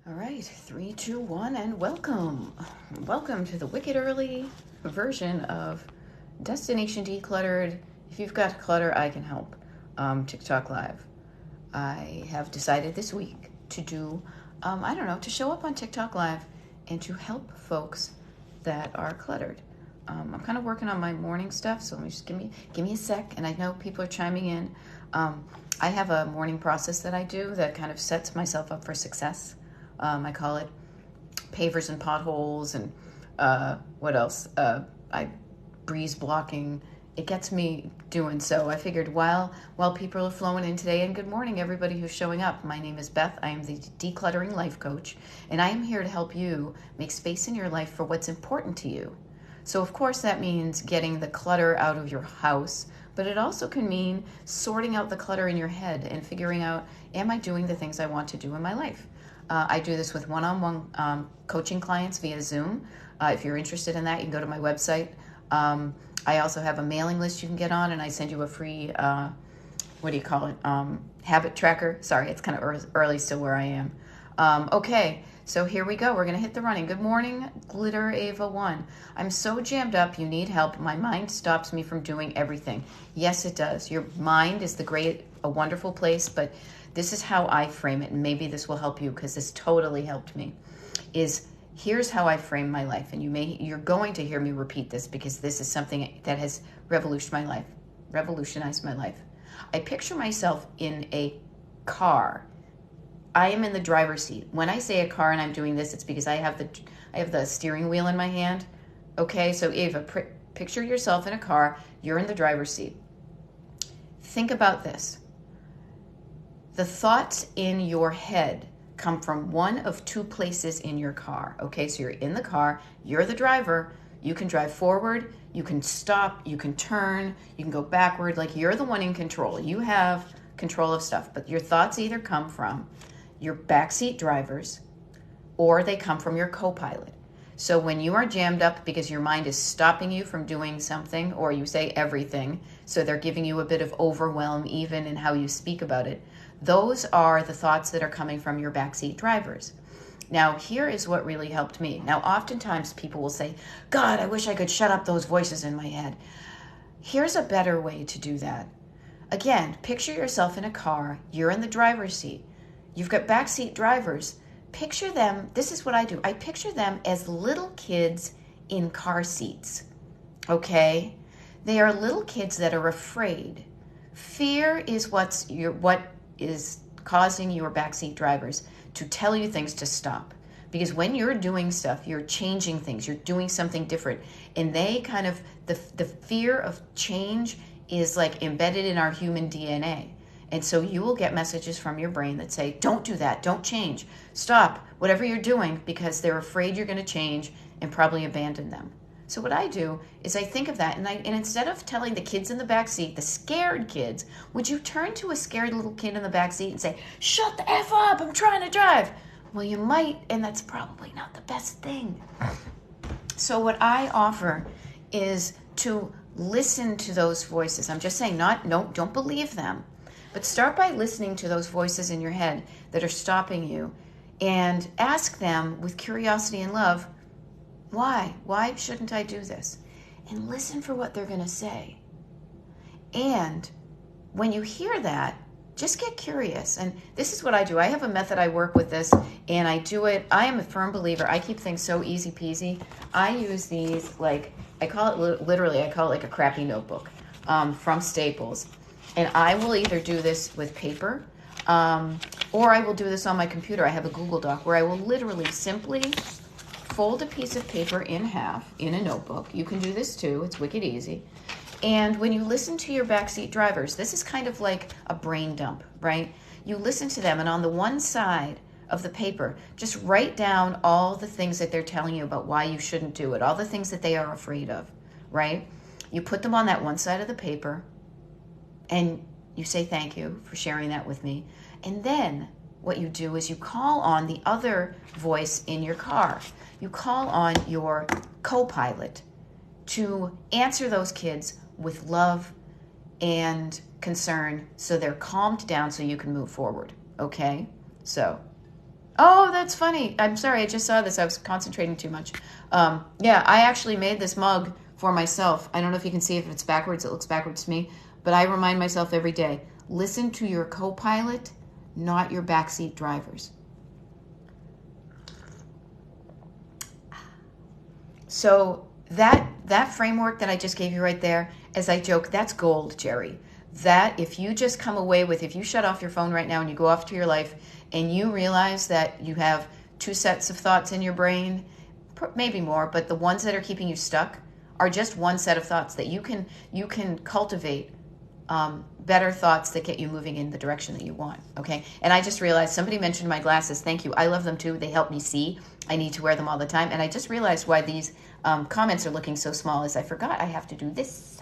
All right, 3, 2, 1, and welcome. Welcome to the wicked early version of Destination Decluttered. If you've got clutter, I can help. TikTok Live. I have decided this week to do, to show up on TikTok Live and to help folks that are cluttered. I'm kind of working on my morning stuff, so let me just give me a sec. And I know people are chiming in. I have a morning process that I do that kind of sets myself up for success. I call it pavers and potholes, and what else? Breeze blocking. It gets me doing so. I figured while people are flowing in today, and good morning everybody who's showing up. My name is Beth. I am the Decluttering Life Coach, and I am here to help you make space in your life for what's important to you. So of course that means getting the clutter out of your house, but it also can mean sorting out the clutter in your head and figuring out, am I doing the things I want to do in my life? I do this with one-on-one coaching clients via Zoom. If you're interested in that, you can go to my website. I also have a mailing list you can get on, and I send you a free, habit tracker. Sorry, it's kind of early still where I am. Okay, so here we go. We're going to hit the running. Good morning, Glitter Ava 1. I'm so jammed up, you need help. My mind stops me from doing everything. Yes, it does. Your mind is a wonderful place, but this is how I frame it, and maybe this will help you because this totally helped me. Here's how I frame my life, and you're going to hear me repeat this because this is something that has revolutionized my life. I picture myself in a car. I am in the driver's seat. When I say a car and I'm doing this, it's because I have the steering wheel in my hand. Okay, so Ava, picture yourself in a car. You're in the driver's seat. Think about this. The thoughts in your head come from one of two places in your car. Okay, so you're in the car, you're the driver, you can drive forward, you can stop, you can turn, you can go backward, like you're the one in control. You have control of stuff, but your thoughts either come from your backseat drivers or they come from your co-pilot. So when you are jammed up because your mind is stopping you from doing something, or you say everything, so they're giving you a bit of overwhelm even in how you speak about it, those are the thoughts that are coming from your backseat drivers. Now, here is what really helped me. Now, oftentimes people will say, God, I wish I could shut up those voices in my head. Here's a better way to do that. Again, picture yourself in a car. You're in the driver's seat. You've got backseat drivers. Picture them, this is what I do. I picture them as little kids in car seats, okay? They are little kids that are afraid. Fear is what is causing your backseat drivers to tell you things to stop. Because when you're doing stuff, you're changing things, you're doing something different. And they kind of, the fear of change is like embedded in our human DNA. And so you will get messages from your brain that say, don't do that, don't change, stop, whatever you're doing, because they're afraid you're going to change and probably abandon them. So what I do is I think of that, and instead of telling the kids in the back seat, the scared kids, would you turn to a scared little kid in the back seat and say, shut the F up, I'm trying to drive. Well, you might, and that's probably not the best thing. So what I offer is to listen to those voices. I'm just saying, don't believe them. But start by listening to those voices in your head that are stopping you and ask them with curiosity and love, why? Why shouldn't I do this? And listen for what they're going to say. And when you hear that, just get curious. And this is what I do. I have a method I work with this, and I do it. I am a firm believer. I keep things so easy peasy. I use these I call it like a crappy notebook from Staples. And I will either do this with paper, or I will do this on my computer. I have a Google Doc where I will literally simply fold a piece of paper in half in a notebook. You can do this too. It's wicked easy. And when you listen to your backseat drivers, this is kind of like a brain dump, right? You listen to them, and on the one side of the paper, just write down all the things that they're telling you about why you shouldn't do it, all the things that they are afraid of, right? You put them on that one side of the paper, and you say thank you for sharing that with me. And then what you do is you call on the other voice in your car. You call on your co-pilot to answer those kids with love and concern so they're calmed down so you can move forward, okay? So Oh, that's funny. I'm sorry. I just saw this. I was concentrating too much. Yeah, I actually made this mug for myself. I don't know if you can see if it's backwards. It looks backwards to me. But I remind myself every day, listen to your co-pilot, not your backseat drivers. So that framework that I just gave you right there, as I joke, that's gold, Jerry. That if you just come away with, if you shut off your phone right now and you go off to your life and you realize that you have two sets of thoughts in your brain, maybe more, but the ones that are keeping you stuck are just one set of thoughts that you can cultivate better thoughts that get you moving in the direction that you want, okay? And I just realized somebody mentioned my glasses. Thank you. I love them too. They help me see. I need to wear them all the time. And I just realized why these comments are looking so small is I forgot I have to do this.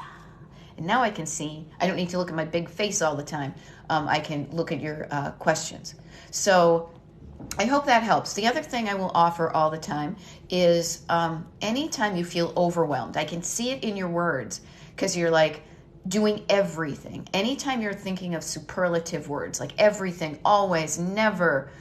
And now I can see. I don't need to look at my big face all the time. I can look at your questions. So I hope that helps. The other thing I will offer all the time is anytime you feel overwhelmed, I can see it in your words because you're like doing everything. Anytime you're thinking of superlative words, like everything, always, never,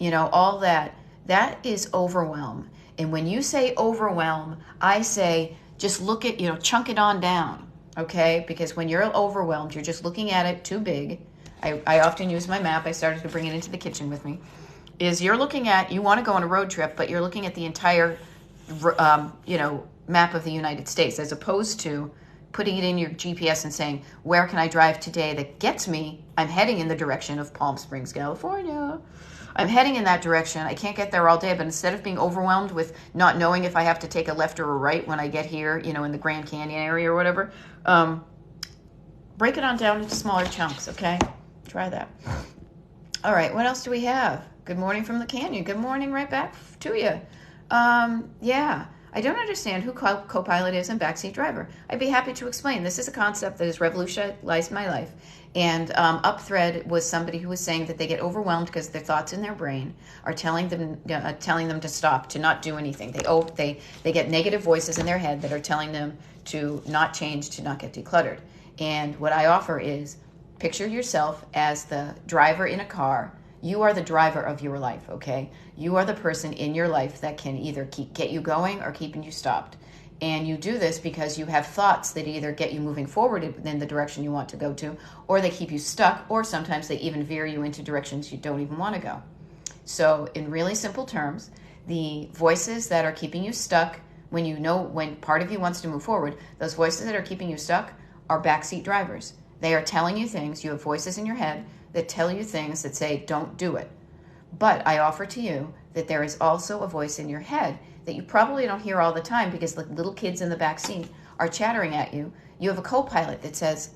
all that, that is overwhelm. And when you say overwhelm, I say just look at, chunk it on down, okay? Because when you're overwhelmed, you're just looking at it too big. I often use my map. I started to bring it into the kitchen with me. Is you're looking at, you want to go on a road trip, but you're looking at the entire, map of the United States, as opposed to putting it in your GPS and saying, where can I drive today that gets me? I'm heading in the direction of Palm Springs, California. I'm heading in that direction. I can't get there all day, but instead of being overwhelmed with not knowing if I have to take a left or a right when I get here, in the Grand Canyon area or whatever, break it on down into smaller chunks, okay? Try that. All right, what else do we have? Good morning from the canyon. Good morning right back to you. Yeah. I don't understand who co-pilot is and backseat driver. I'd be happy to explain. This is a concept that has revolutionized my life. And UpThread was somebody who was saying that they get overwhelmed because their thoughts in their brain are telling them to stop, to not do anything. They get negative voices in their head that are telling them to not change, to not get decluttered. And what I offer is picture yourself as the driver in a car. You are the driver of your life, okay? You are the person in your life that can either get you going or keeping you stopped. And you do this because you have thoughts that either get you moving forward in the direction you want to go to, or they keep you stuck, or sometimes they even veer you into directions you don't even want to go. So in really simple terms, the voices that are keeping you stuck, when part of you wants to move forward, those voices that are keeping you stuck are backseat drivers. They are telling you things. You have voices in your head that tell you things that say, don't do it. But I offer to you that there is also a voice in your head that you probably don't hear all the time because the little kids in the back seat are chattering at you. You have a co-pilot that says,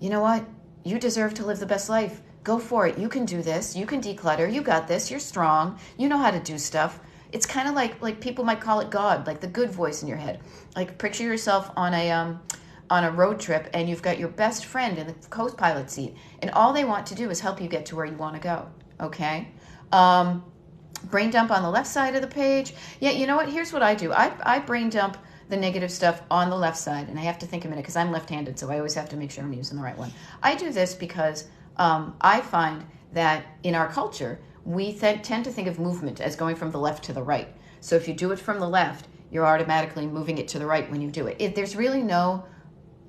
you know what? You deserve to live the best life. Go for it. You can do this. You can declutter. You got this. You're strong. You know how to do stuff. It's kind of like people might call it God, like the good voice in your head. Like picture yourself on a road trip and you've got your best friend in the co-pilot seat and all they want to do is help you get to where you want to go, okay? Brain dump on the left side of the page. Yeah, you know what? Here's what I do. I brain dump the negative stuff on the left side, and I have to think a minute because I'm left-handed, so I always have to make sure I'm using the right one. I do this because I find that in our culture, we tend to think of movement as going from the left to the right. So if you do it from the left, you're automatically moving it to the right when you do it. There's really no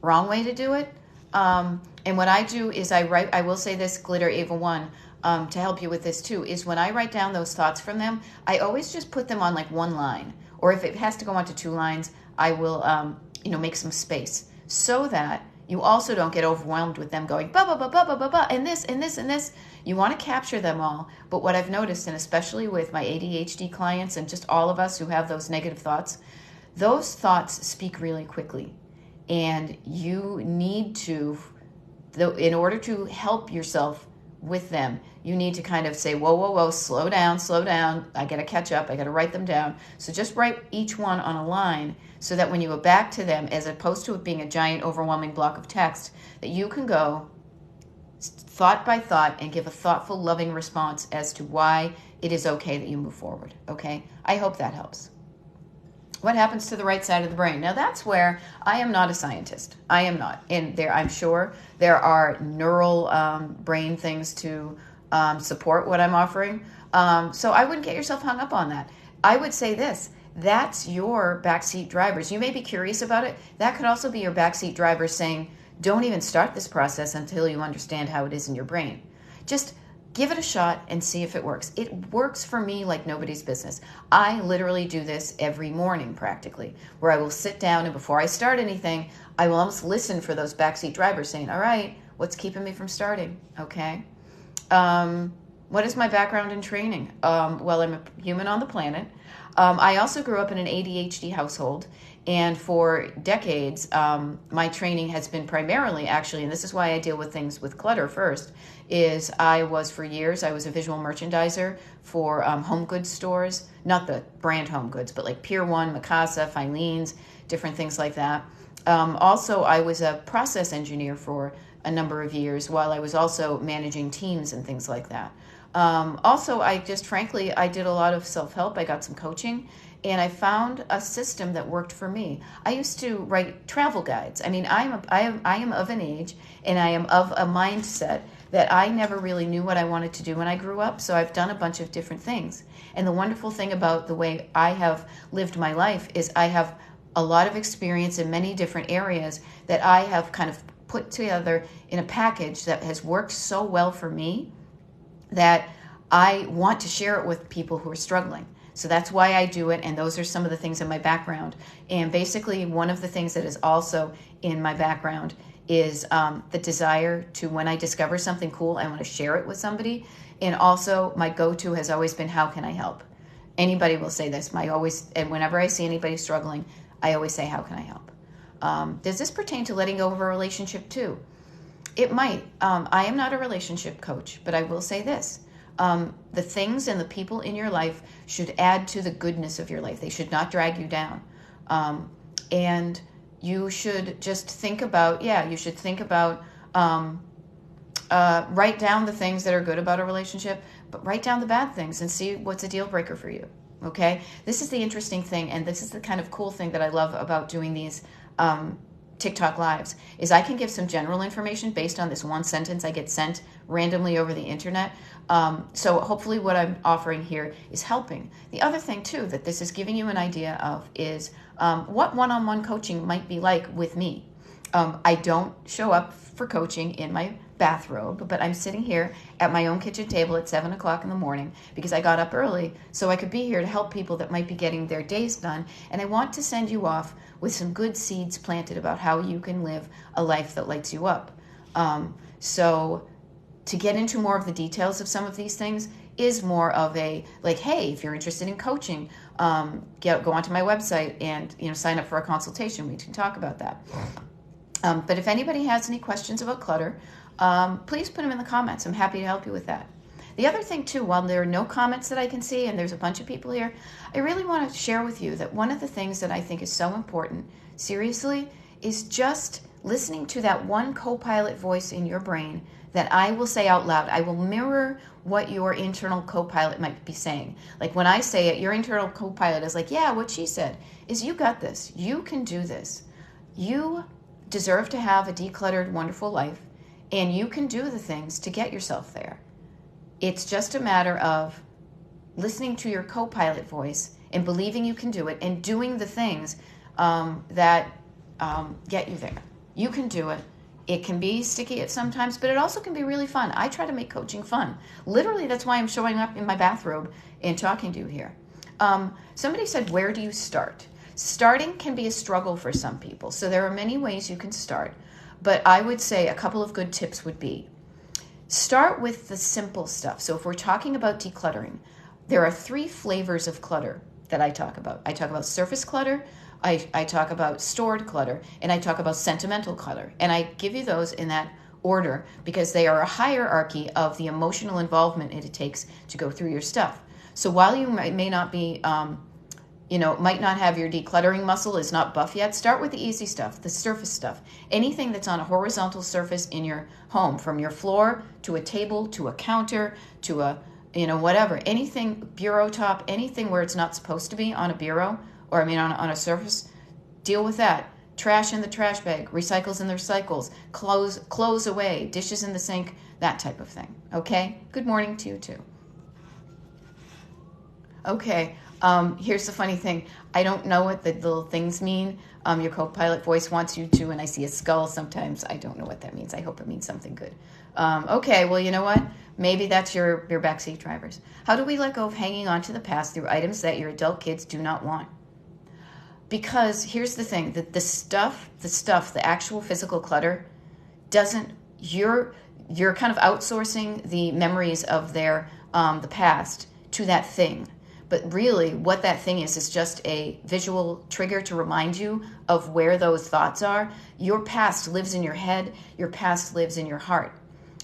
wrong way to do it. And what I do is I will say this, Glitter Ava 1, to help you with this too, is when I write down those thoughts from them, I always just put them on like one line. Or if it has to go onto 2 lines, I will, make some space so that you also don't get overwhelmed with them going, ba, ba, ba, ba, ba, ba, ba, and this, and this, and this. You want to capture them all. But what I've noticed, and especially with my ADHD clients and just all of us who have those negative thoughts, those thoughts speak really quickly. And you need to, in order to help yourself with them, you need to kind of say, whoa, whoa, whoa, slow down. I got to catch up. I got to write them down. So just write each one on a line so that when you go back to them, as opposed to it being a giant, overwhelming block of text, that you can go thought by thought and give a thoughtful, loving response as to why it is okay that you move forward. Okay? I hope that helps. What happens to the right side of the brain? Now that's where I am not a scientist. I am not. And I'm sure there are neural brain things to support what I'm offering. So I wouldn't get yourself hung up on that. I would say this. That's your backseat drivers. You may be curious about it. That could also be your backseat driver saying, don't even start this process until you understand how it is in your brain. Just give it a shot and see if it works. It works for me like nobody's business. I literally do this every morning practically, where I will sit down and before I start anything, I will almost listen for those backseat drivers saying, all right, what's keeping me from starting? Okay. What is my background in training? Well, I'm a human on the planet. I also grew up in an ADHD household, and for decades, my training has been primarily, actually, and this is why I deal with things with clutter first, is for years, I was a visual merchandiser for home goods stores, not the brand home goods, but like Pier 1, Mikasa, Filene's, different things like that. Also, I was a process engineer for a number of years while I was also managing teams and things like that. Also, I did a lot of self-help. I got some coaching, and I found a system that worked for me. I used to write travel guides. I mean, I am of an age, and I am of a mindset that I never really knew what I wanted to do when I grew up, so I've done a bunch of different things. And the wonderful thing about the way I have lived my life is I have a lot of experience in many different areas that I have kind of put together in a package that has worked so well for me that I want to share it with people who are struggling. So that's why I do it, and those are some of the things in my background. And basically, one of the things that is also in my background is the desire to, when I discover something cool, I want to share it with somebody. And also, my go-to has always been, how can I help? Anybody will say this. And whenever I see anybody struggling, I always say, how can I help? Does this pertain to letting go of a relationship too? It might. I am not a relationship coach, but I will say this. The things and the people in your life should add to the goodness of your life. They should not drag you down. And you should just think about, write down the things that are good about a relationship, but write down the bad things and see what's a deal breaker for you. Okay? This is the interesting thing, and this is the kind of cool thing that I love about doing these TikTok lives, is I can give some general information based on this one sentence I get sent randomly over the internet. So hopefully what I'm offering here is helping. The other thing too that this is giving you an idea of is what one-on-one coaching might be like with me. I don't show up for coaching in my bathrobe, but I'm sitting here at my own kitchen table at 7 o'clock in the morning because I got up early so I could be here to help people that might be getting their days done. And I want to send you off with some good seeds planted about how you can live a life that lights you up. So to get into more of the details of some of these things is more of a, like, hey, if you're interested in coaching, go onto my website and sign up for a consultation. We can talk about that. But if anybody has any questions about clutter, please put them in the comments. I'm happy to help you with that. The other thing too, while there are no comments that I can see, and there's a bunch of people here, I really want to share with you that one of the things that I think is so important, seriously, is just listening to that one co-pilot voice in your brain that I will say out loud. I will mirror what your internal co-pilot might be saying. Like when I say it, your internal co-pilot is like, yeah, what she said is, you got this. You can do this. You deserve to have a decluttered, wonderful life, and you can do the things to get yourself there. It's just a matter of listening to your co-pilot voice and believing you can do it and doing the things that get you there. You can do it. It can be sticky at sometimes, but it also can be really fun. I try to make coaching fun. Literally, that's why I'm showing up in my bathrobe and talking to you here. Somebody said, where do you start? Starting can be a struggle for some people. So there are many ways you can start. But I would say a couple of good tips would be, start with the simple stuff. So if we're talking about decluttering, there are 3 flavors of clutter that I talk about. I talk about surface clutter, I talk about stored clutter, and I talk about sentimental clutter. And I give you those in that order because they are a hierarchy of the emotional involvement it takes to go through your stuff. So while you may not be, might not have your decluttering muscle is not buff yet, start with the easy stuff, the surface stuff. Anything that's on a horizontal surface in your home, from your floor to a table to a counter to a, whatever. Anything, bureau top, anything where it's not supposed to be on a bureau, or on a surface, deal with that. Trash in the trash bag, recycles in the recycles, clothes away, dishes in the sink, that type of thing. Okay? Good morning to you too. Okay. Here's the funny thing. I don't know what the little things mean. Your co-pilot voice wants you to, and I see a skull sometimes. I don't know what that means. I hope it means something good. Okay, well, you know what? Maybe that's your backseat drivers. How do we let go of hanging on to the past through items that your adult kids do not want? Because here's the thing, that the actual physical clutter doesn't, you're kind of outsourcing the memories of the past to that thing. But really, what that thing is just a visual trigger to remind you of where those thoughts are. Your past lives in your head. Your past lives in your heart.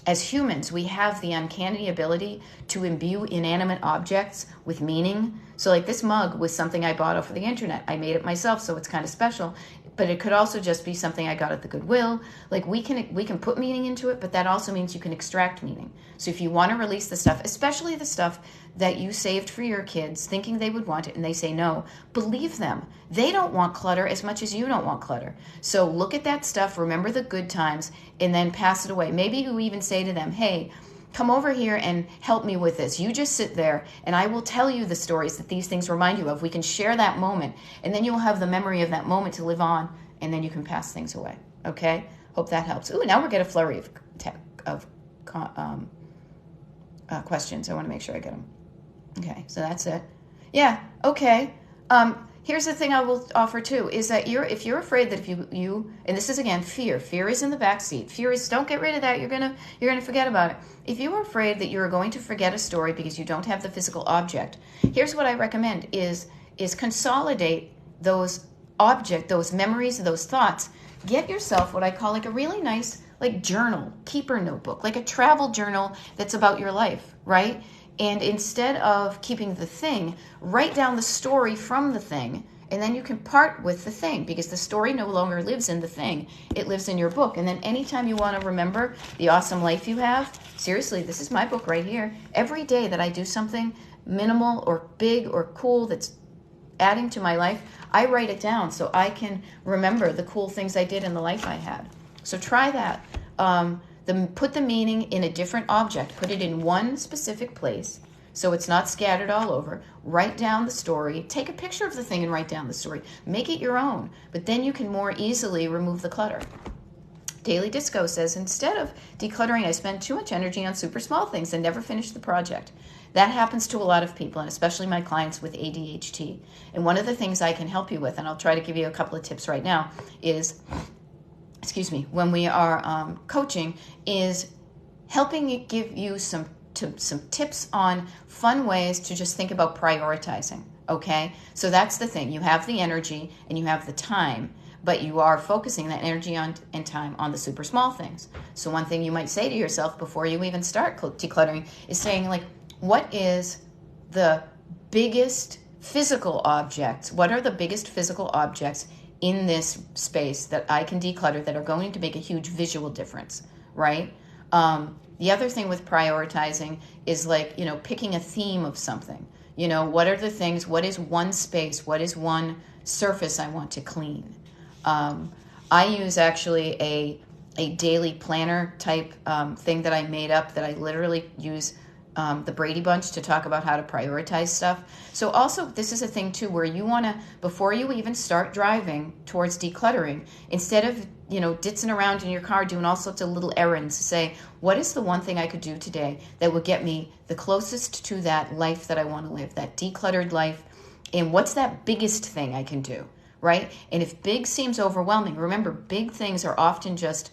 As humans, we have the uncanny ability to imbue inanimate objects with meaning. So like this mug was something I bought off of the internet. I made it myself, so it's kind of special. But it could also just be something I got at the Goodwill. Like we can put meaning into it, but that also means you can extract meaning. So if you want to release the stuff, especially the stuff that you saved for your kids, thinking they would want it, and they say no, believe them. They don't want clutter as much as you don't want clutter. So look at that stuff, remember the good times, and then pass it away. Maybe you even say to them, hey, come over here and help me with this. You just sit there, and I will tell you the stories that these things remind you of. We can share that moment, and then you'll have the memory of that moment to live on, and then you can pass things away. Okay? Hope that helps. Ooh, now we're getting a flurry of questions. I want to make sure I get them. Okay, so that's it. Yeah, okay. Here's the thing I will offer too, is that if you're afraid that if you and this is again fear is in the back seat. Fear is, don't get rid of that. You're gonna forget about it. If you are afraid that you're going to forget a story because you don't have the physical object, here's what I recommend is consolidate those memories, those thoughts. Get yourself what I call like a really nice like journal, keeper notebook, like a travel journal that's about your life, right? And instead of keeping the thing, write down the story from the thing, and then you can part with the thing because the story no longer lives in the thing. It lives in your book. And then anytime you want to remember the awesome life you have, seriously, this is my book right here. Every day that I do something minimal or big or cool that's adding to my life, I write it down so I can remember the cool things I did in the life I had. So try that. Put the meaning in a different object. Put it in one specific place so it's not scattered all over. Write down the story. Take a picture of the thing and write down the story. Make it your own. But then you can more easily remove the clutter. Daily Disco says, instead of decluttering, I spend too much energy on super small things and never finish the project. That happens to a lot of people, and especially my clients with ADHD. And one of the things I can help you with, and I'll try to give you a couple of tips right now, is when we are coaching, is helping give you some tips on fun ways to just think about prioritizing, okay? So that's the thing. You have the energy and you have the time, but you are focusing that energy and time on the super small things. So one thing you might say to yourself before you even start decluttering is saying, like, what is the biggest physical objects? What are the biggest physical objects in this space that I can declutter that are going to make a huge visual difference, right? The other thing with prioritizing is like, picking a theme of something. What are the things, what is one space, what is one surface I want to clean? I use actually a daily planner type thing that I made up that I literally use the Brady Bunch to talk about how to prioritize stuff. So also, this is a thing too where you want to, before you even start driving towards decluttering, instead of, ditzing around in your car doing all sorts of little errands, say, what is the one thing I could do today that would get me the closest to that life that I want to live, that decluttered life, and what's that biggest thing I can do, right? And if big seems overwhelming, remember, big things are often just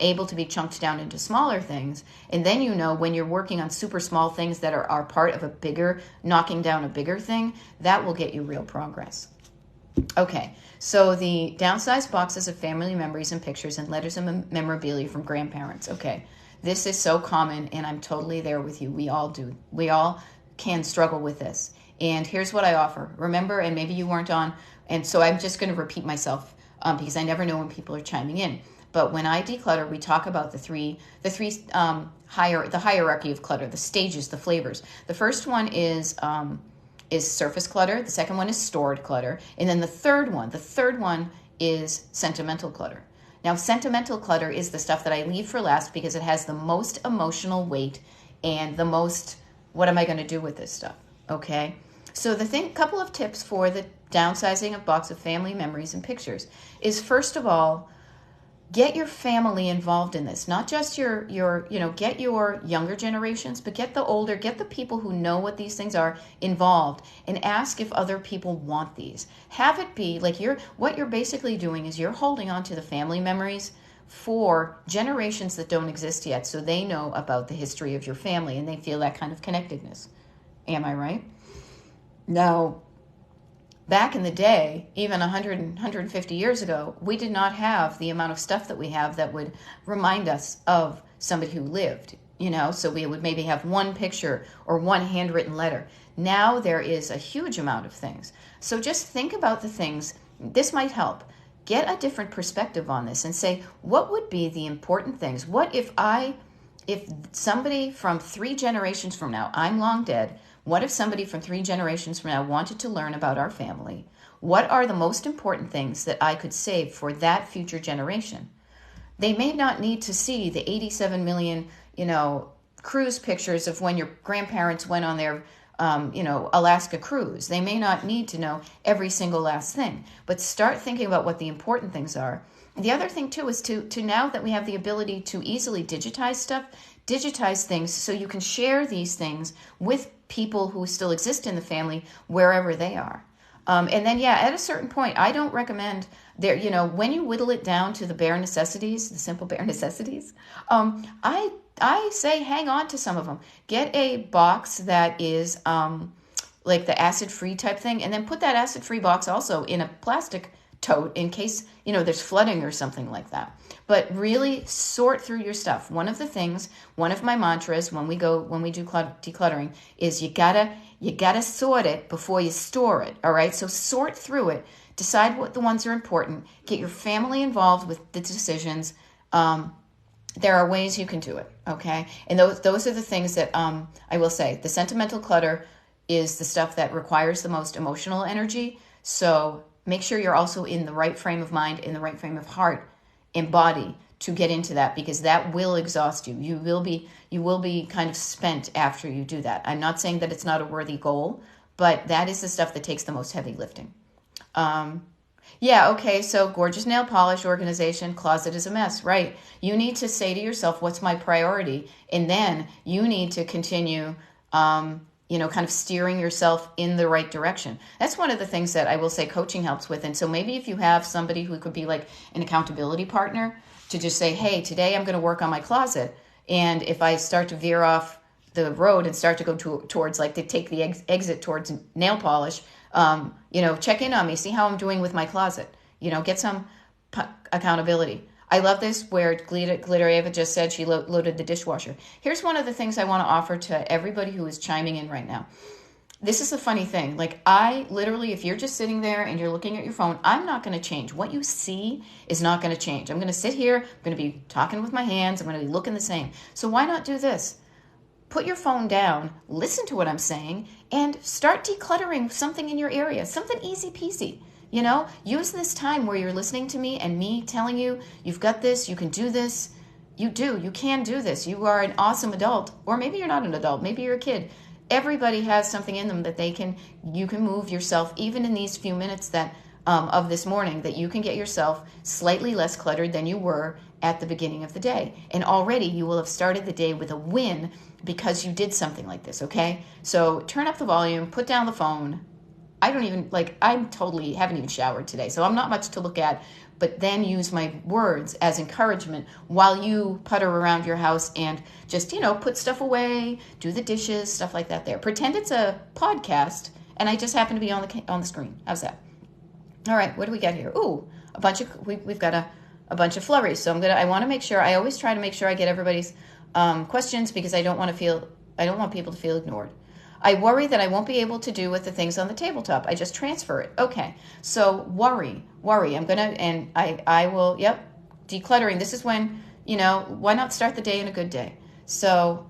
able to be chunked down into smaller things. And then when you're working on super small things that are part of a bigger, knocking down a bigger thing, that will get you real progress. Okay, so the downsized boxes of family memories and pictures and letters and memorabilia from grandparents. Okay, this is so common, and I'm totally there with you. We all do. We all can struggle with this. And here's what I offer. Remember, and maybe you weren't on, and so I'm just going to repeat myself because I never know when people are chiming in. But when I declutter, we talk about the hierarchy of clutter, the stages, the flavors. The first one is surface clutter. The second one is stored clutter. And then the third one is sentimental clutter. Now, sentimental clutter is the stuff that I leave for last because it has the most emotional weight and the most, what am I going to do with this stuff? Okay. So couple of tips for the downsizing of box of family memories and pictures is, first of all, get your family involved in this. Not just your get your younger generations, but get the people who know what these things are involved, and ask if other people want these. Have it be like what you're basically doing is you're holding on to the family memories for generations that don't exist yet, so they know about the history of your family and they feel that kind of connectedness. Am I right? Now, back in the day, even 100 and 150 years ago, we did not have the amount of stuff that we have that would remind us of somebody who lived, so we would maybe have one picture or one handwritten letter. Now there is a huge amount of things. So just think about the things. This might help. Get a different perspective on this and say, what would be the important things? What if somebody from 3 generations from now, I'm long dead, what if somebody from 3 generations from now wanted to learn about our family? What are the most important things that I could save for that future generation? They may not need to see the 87 million, cruise pictures of when your grandparents went on their, Alaska cruise. They may not need to know every single last thing, but start thinking about what the important things are. And the other thing too is to now that we have the ability to easily digitize things so you can share these things with people who still exist in the family wherever they are. And then, at a certain point, I don't recommend when you whittle it down to the bare necessities, the simple bare necessities, I say hang on to some of them. Get a box that is like the acid-free type thing, and then put that acid-free box also in a plastic tote in case, there's flooding or something like that. But really sort through your stuff. One of my mantras when we do decluttering is you gotta sort it before you store it. All right. So sort through it, decide what the ones are important, get your family involved with the decisions. There are ways you can do it. Okay. And those are the things that, I will say the sentimental clutter is the stuff that requires the most emotional energy. So make sure you're also in the right frame of mind, in the right frame of heart and body to get into that, because that will exhaust you. You will be kind of spent after you do that. I'm not saying that it's not a worthy goal, but that is the stuff that takes the most heavy lifting. Okay, so gorgeous nail polish organization, closet is a mess, right? You need to say to yourself, what's my priority? And then you need to continue kind of steering yourself in the right direction. That's one of the things that I will say coaching helps with. And so maybe if you have somebody who could be like an accountability partner to just say, hey, today I'm going to work on my closet. And if I start to veer off the road and start to go towards like to take the exit towards nail polish, check in on me, see how I'm doing with my closet, get some accountability. I love this where Glitter Ava just said she loaded the dishwasher. Here's one of the things I want to offer to everybody who is chiming in right now. This is a funny thing. Like I literally, if you're just sitting there and you're looking at your phone, I'm not going to change. What you see is not going to change. I'm going to sit here, I'm going to be talking with my hands, I'm going to be looking the same. So why not do this? Put your phone down, listen to what I'm saying, and start decluttering something in your area, something easy peasy. Use this time where you're listening to me and me telling you, you've got this, you can do this. You can do this. You are an awesome adult. Or maybe you're not an adult, maybe you're a kid. Everybody has something in them that you can move yourself, even in these few minutes that of this morning, that you can get yourself slightly less cluttered than you were at the beginning of the day. And already you will have started the day with a win because you did something like this, okay? So turn up the volume, put down the phone. Haven't even showered today, so I'm not much to look at, but then use my words as encouragement while you putter around your house and just, put stuff away, do the dishes, stuff like that there. Pretend it's a podcast and I just happen to be on the screen. How's that? All right, what do we got here? Ooh, we've got a bunch of flurries. So I want to make sure, I always try to make sure I get everybody's questions because I don't want people to feel ignored. I worry that I won't be able to do with the things on the tabletop. I just transfer it. Okay. So worry. I will, decluttering. This is when, why not start the day in a good day? So,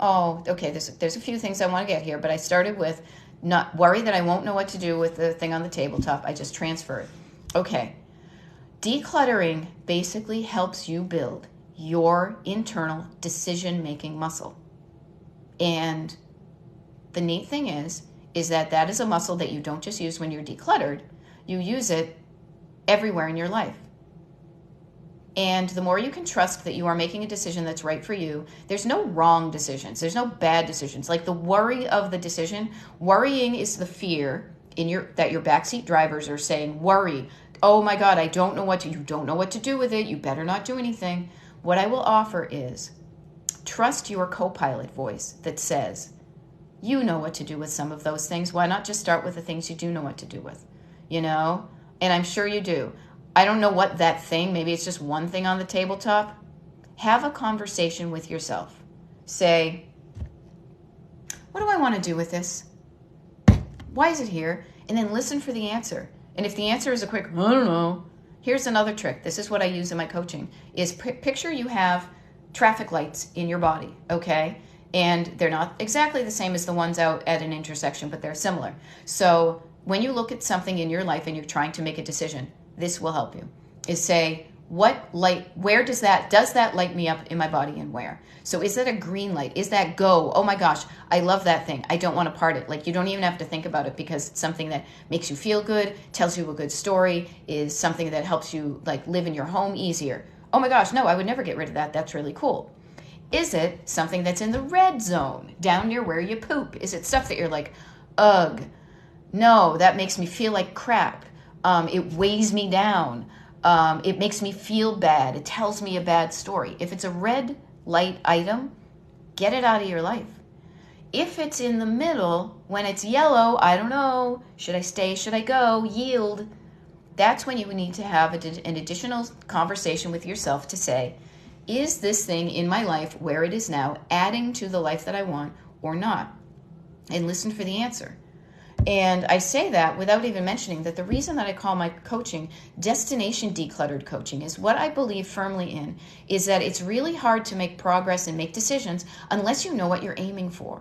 there's a few things I want to get here, but I started with not worry that I won't know what to do with the thing on the tabletop. I just transfer it. Okay. Decluttering basically helps you build your internal decision-making muscle. And the neat thing is, is that is a muscle that you don't just use when you're decluttered. You use it everywhere in your life. And the more you can trust that you are making a decision that's right for you, there's no wrong decisions. There's no bad decisions. Like the worry of the decision, worrying is the fear that your backseat drivers are saying, worry. Oh my God, you don't know what to do with it. You better not do anything. What I will offer is trust your co-pilot voice that says, you know what to do with some of those things. Why not just start with the things you do know what to do with, And I'm sure you do. I don't know what that thing, maybe it's just one thing on the tabletop. Have a conversation with yourself. Say, what do I want to do with this? Why is it here? And then listen for the answer. And if the answer is a quick, I don't know, here's another trick. This is what I use in my coaching, is picture you have traffic lights in your body, okay? And they're not exactly the same as the ones out at an intersection, but they're similar. So when you look at something in your life and you're trying to make a decision, this will help you, is say, where does that light me up in my body and where? So is that a green light? Is that go? Oh my gosh, I love that thing. I don't want to part it. Like you don't even have to think about it because it's something that makes you feel good, tells you a good story, is something that helps you like live in your home easier. Oh my gosh, no, I would never get rid of that. That's really cool. Is it something that's in the red zone, down near where you poop? Is it stuff that you're like, ugh, no, that makes me feel like crap. It weighs me down. It makes me feel bad. It tells me a bad story. If it's a red light item, get it out of your life. If it's in the middle, when it's yellow, I don't know, should I stay, should I go, yield, that's when you need to have an additional conversation with yourself to say, is this thing in my life where it is now adding to the life that I want or not? And listen for the answer. And I say that without even mentioning that the reason that I call my coaching destination decluttered coaching is what I believe firmly in is that it's really hard to make progress and make decisions unless you know what you're aiming for.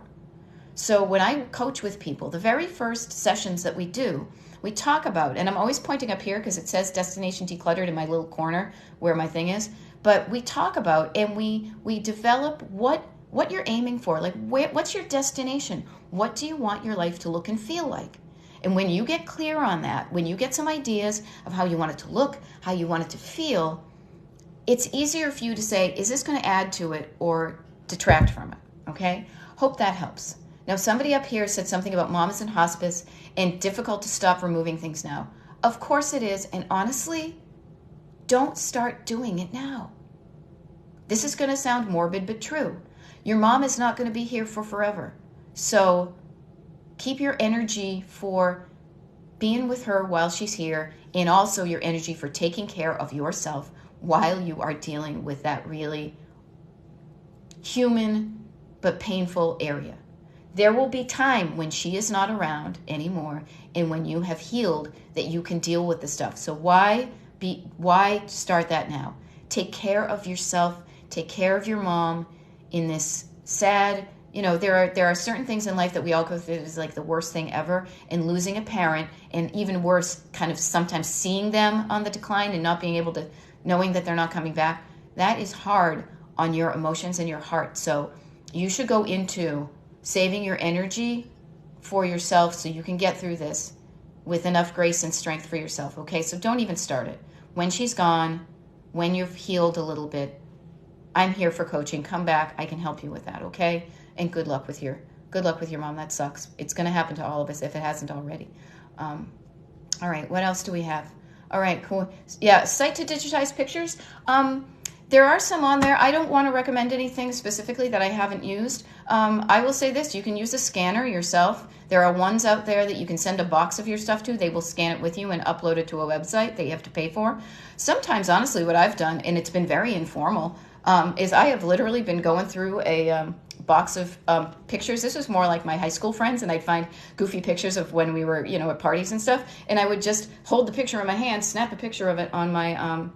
So when I coach with people, the very first sessions that we do, we talk about, and I'm always pointing up here because it says destination decluttered in my little corner where my thing is, but we talk about and we develop what you're aiming for. Like, what's your destination? What do you want your life to look and feel like? And when you get clear on that, when you get some ideas of how you want it to look, how you want it to feel, it's easier for you to say, is this going to add to it or detract from it? Okay? Hope that helps. Now, somebody up here said something about mamas in hospice and difficult to stop removing things now. Of course it is. And honestly, don't start doing it now. This is going to sound morbid, but true. Your mom is not going to be here for forever. So keep your energy for being with her while she's here, and also your energy for taking care of yourself while you are dealing with that really human but painful area. There will be time when she is not around anymore and when you have healed that you can deal with the stuff. So why start that now? Take care of yourself. Take care of your mom in this sad, there are certain things in life that we all go through that is like the worst thing ever, and losing a parent, and even worse, kind of sometimes seeing them on the decline and not being able to, knowing that they're not coming back, that is hard on your emotions and your heart. So you should go into saving your energy for yourself so you can get through this with enough grace and strength for yourself, okay? So don't even start it. When she's gone, when you've healed a little bit, I'm here for coaching. Come back. I can help you with that, okay? And good luck with your mom. That sucks. It's going to happen to all of us if it hasn't already. All right, what else do we have? All right, cool. Yeah, site to digitize pictures. There are some on there. I don't want to recommend anything specifically that I haven't used. I will say this. You can use a scanner yourself. There are ones out there that you can send a box of your stuff to. They will scan it with you and upload it to a website that you have to pay for. Sometimes, honestly, what I've done, and it's been very informal, is I have literally been going through a box of pictures. This was more like my high school friends, and I'd find goofy pictures of when we were, at parties and stuff, and I would just hold the picture in my hand, snap a picture of it on my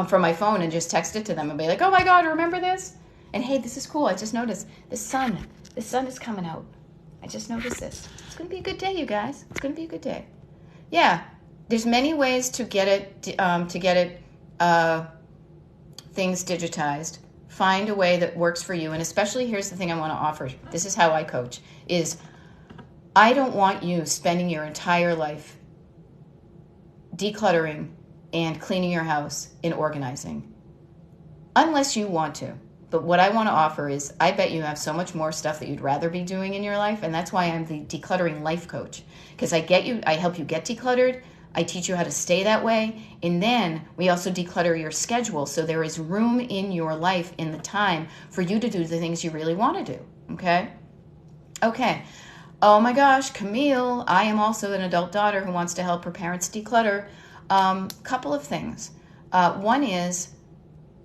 from my phone, and just text it to them and be like, oh my God, remember this? And hey, this is cool. I just noticed the sun is coming out. I just noticed this. It's going to be a good day, you guys. It's going to be a good day. Yeah, there's many ways to get it, things digitized. Find a way that works for you. And especially, here's the thing I want to offer. This is how I coach, is I don't want you spending your entire life decluttering and cleaning your house and organizing, unless you want to. But what I want to offer is, I bet you have so much more stuff that you'd rather be doing in your life, and that's why I'm the decluttering life coach, because I help you get decluttered, I teach you how to stay that way, and then we also declutter your schedule so there is room in your life, in the time, for you to do the things you really want to do, okay? Okay. Oh my gosh, Camille, I am also an adult daughter who wants to help her parents declutter. Couple of things. One is,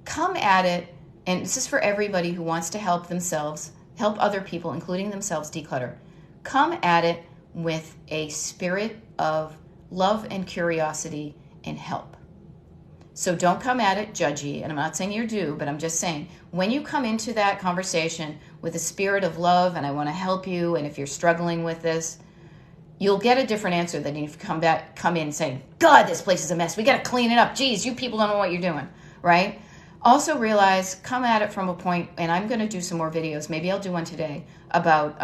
come at it, and this is for everybody who wants to help themselves, help other people, including themselves, declutter. Come at it with a spirit of love and curiosity and help. So don't come at it judgy, and I'm not saying you do, but I'm just saying, when you come into that conversation with a spirit of love and I want to help you, and if you're struggling with this, you'll get a different answer than if you come in saying, God, this place is a mess. We got to clean it up. Geez, you people don't know what you're doing, right? Also realize, come at it from a point, and I'm going to do some more videos. Maybe I'll do one today about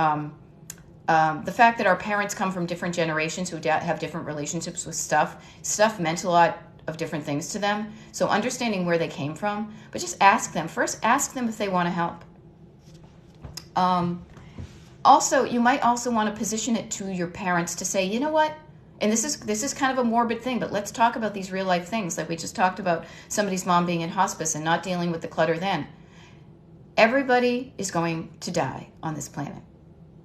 the fact that our parents come from different generations who have different relationships with stuff. Stuff meant a lot of different things to them. So understanding where they came from, but just ask them. First, ask them if they want to help. Also, you might also want to position it to your parents to say, you know what? And this is kind of a morbid thing, but let's talk about these real life things. Like we just talked about somebody's mom being in hospice and not dealing with the clutter then. Everybody is going to die on this planet.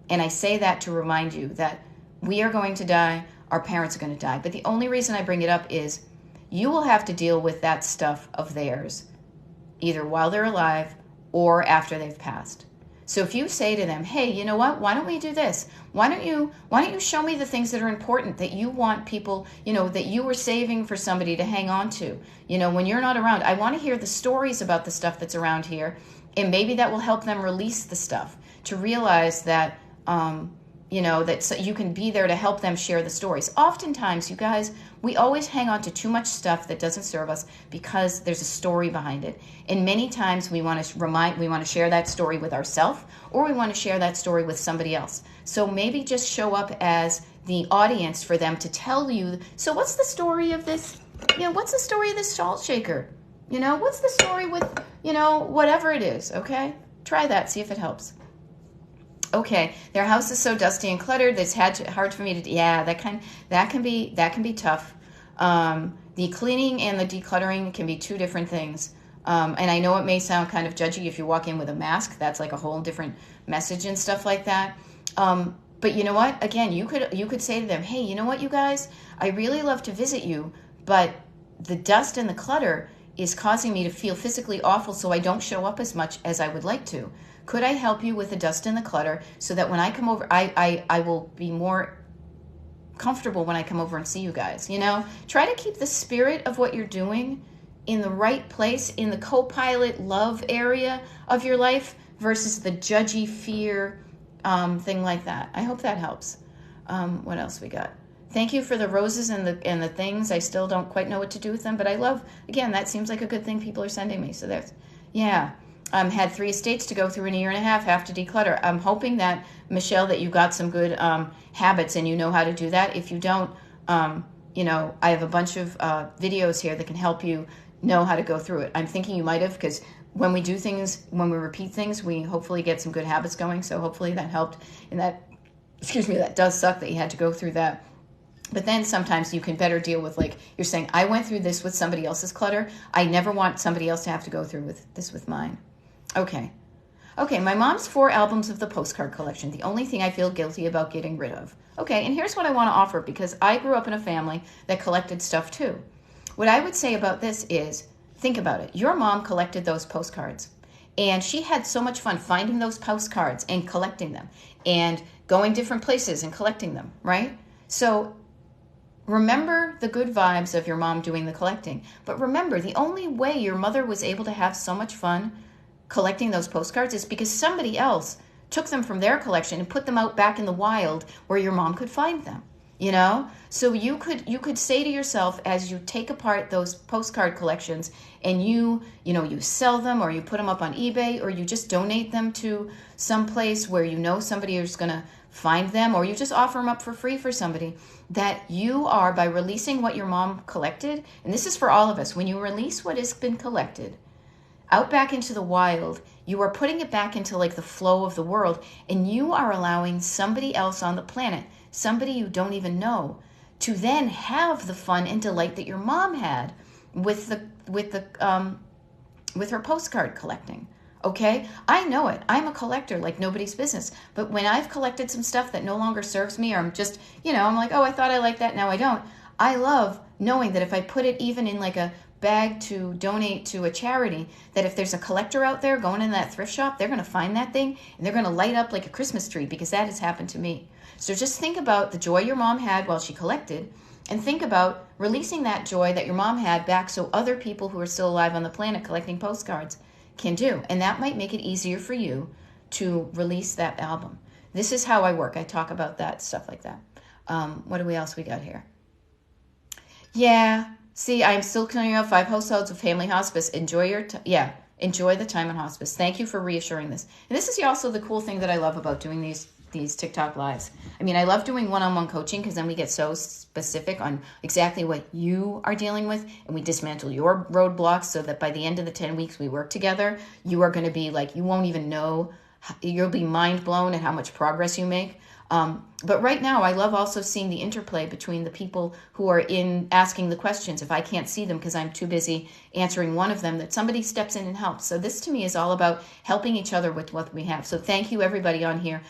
And I say that to remind you that we are going to die, our parents are going to die. But the only reason I bring it up is you will have to deal with that stuff of theirs, either while they're alive or after they've passed. So if you say to them, hey, you know what, why don't we do this? Why don't you show me the things that are important that you want people, that you were saving for somebody to hang on to, when you're not around. I want to hear the stories about the stuff that's around here, and maybe that will help them release the stuff, to realize that, that so you can be there to help them share the stories. Oftentimes, you guys, we always hang on to too much stuff that doesn't serve us because there's a story behind it. And many times we want to share that story with ourselves, or we want to share that story with somebody else. So maybe just show up as the audience for them to tell you, so what's the story of this? What's the story of this salt shaker? What's the story with, whatever it is, okay? Try that, see if it helps. Okay, their house is so dusty and cluttered that it's hard for me to. Yeah, that can be tough. The cleaning and the decluttering can be two different things. And I know it may sound kind of judgy if you walk in with a mask. That's like a whole different message and stuff like that. But you know what? Again, you could say to them, hey, you know what, you guys? I really love to visit you, but the dust and the clutter is causing me to feel physically awful, so I don't show up as much as I would like to. Could I help you with the dust and the clutter so that when I come over, I will be more comfortable when I come over and see you guys? Try to keep the spirit of what you're doing in the right place, in the co-pilot love area of your life versus the judgy fear thing like that. I hope that helps. What else we got? Thank you for the roses and the things. I still don't quite know what to do with them, but I love, again, that seems like a good thing people are sending me. So yeah. Had 3 estates to go through in a year and a half, have to declutter. I'm hoping that, Michelle, that you've got some good habits and you know how to do that. If you don't, I have a bunch of videos here that can help you know how to go through it. I'm thinking you might have, because when we do things, when we repeat things, we hopefully get some good habits going. So hopefully that helped. And that does suck that you had to go through that. But then sometimes you can better deal with, like you're saying, I went through this with somebody else's clutter. I never want somebody else to have to go through with mine. Okay, my mom's 4 albums of the postcard collection. The only thing I feel guilty about getting rid of. Okay, and here's what I want to offer, because I grew up in a family that collected stuff too. What I would say about this is, think about it. Your mom collected those postcards, and she had so much fun finding those postcards and collecting them and going different places and collecting them, right? So remember the good vibes of your mom doing the collecting. But remember, the only way your mother was able to have so much fun collecting those postcards is because somebody else took them from their collection and put them out back in the wild where your mom could find them, So you could say to yourself, as you take apart those postcard collections and you sell them, or you put them up on eBay, or you just donate them to some place where somebody is going to find them, or you just offer them up for free for somebody, that you are, by releasing what your mom collected, and this is for all of us, when you release what has been collected out back into the wild, you are putting it back into like the flow of the world, and you are allowing somebody else on the planet, somebody you don't even know, to then have the fun and delight that your mom had with her postcard collecting. Okay, I know it. I'm a collector like nobody's business. But when I've collected some stuff that no longer serves me, or I'm just, I'm like, oh, I thought I liked that, now I don't. I love knowing that if I put it even in like a bag to donate to a charity, that if there's a collector out there going in that thrift shop, they're going to find that thing and they're going to light up like a Christmas tree, because that has happened to me. So just think about the joy your mom had while she collected, and think about releasing that joy that your mom had back so other people who are still alive on the planet collecting postcards can do. And that might make it easier for you to release that album. This is how I work. I talk about that, stuff like that. What do we else we got here? Yeah. See, I'm still clearing out 5 households with family hospice. Enjoy the time in hospice. Thank you for reassuring this. And this is also the cool thing that I love about doing these TikTok lives. I mean, I love doing one-on-one coaching, because then we get so specific on exactly what you are dealing with, and we dismantle your roadblocks so that by the end of the 10 weeks we work together, you are going to be like, you won't even know, you'll be mind blown at how much progress you make. But right now, I love also seeing the interplay between the people who are in asking the questions. If I can't see them because I'm too busy answering one of them, that somebody steps in and helps. So this to me is all about helping each other with what we have. So thank you everybody on here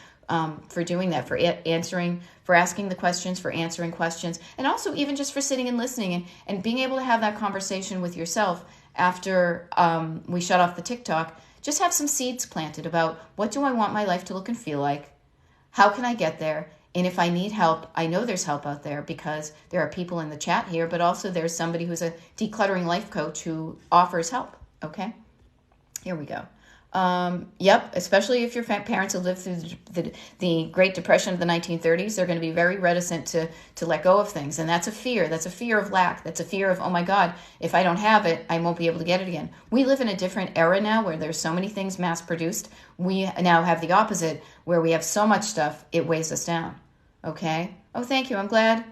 for doing that, for asking the questions, for answering questions, and also even just for sitting and listening and being able to have that conversation with yourself after we shut off the TikTok. Just have some seeds planted about, what do I want my life to look and feel like? How can I get there? And if I need help, I know there's help out there, because there are people in the chat here, but also there's somebody who's a decluttering life coach who offers help. Okay, here we go. Yep, especially if your parents have lived through the Great Depression of the 1930s, they're going to be very reticent to let go of things. And that's a fear. That's a fear of lack. That's a fear of, oh my God, if I don't have it, I won't be able to get it again. We live in a different era now where there's so many things mass produced. We now have the opposite, where we have so much stuff, it weighs us down. Okay? Oh, thank you. I'm glad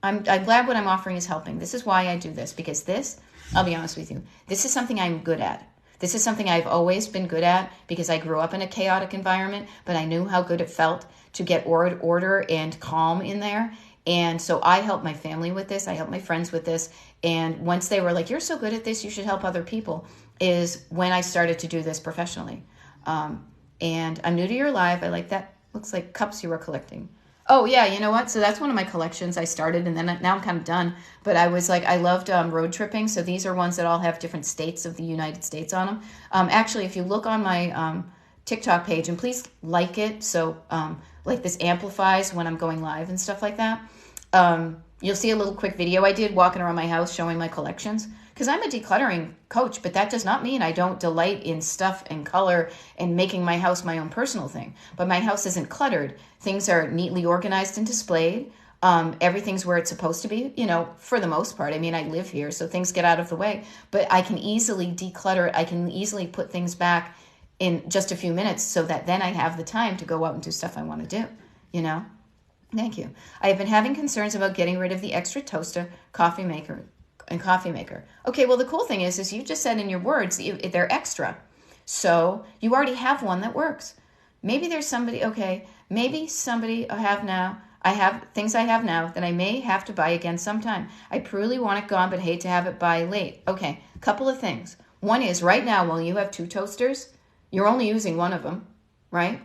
what I'm offering is helping. This is why I do this, because this, I'll be honest with you, this is something I'm good at. This is something I've always been good at, because I grew up in a chaotic environment, but I knew how good it felt to get order and calm in there. And so I help my family with this. I help my friends with this. And once they were like, you're so good at this, you should help other people, is when I started to do this professionally. And I'm new to your live. I like that. Looks like cups you were collecting. Oh, yeah, you know what? So that's one of my collections I started, and then now I'm kind of done. But I was like, I loved road tripping. So these are ones that all have different states of the United States on them. Actually, if you look on my TikTok page, and please like it, so like this amplifies when I'm going live and stuff like that. You'll see a little quick video I did walking around my house showing my collections. Because I'm a decluttering coach, but that does not mean I don't delight in stuff and color and making my house my own personal thing. But my house isn't cluttered. Things are neatly organized and displayed. Everything's where it's supposed to be, for the most part. I mean, I live here, so things get out of the way. But I can easily declutter it. I can easily put things back in just a few minutes, so that then I have the time to go out and do stuff I want to do, Thank you. I have been having concerns about getting rid of the extra toaster, coffee maker. Okay, well, the cool thing is you just said in your words, they're extra. So you already have one that works. Maybe there's somebody I have things I have now that I may have to buy again sometime. I truly want it gone, but hate to have it by late. Okay, a couple of things. One is, right now, while you have 2 toasters, you're only using one of them, right?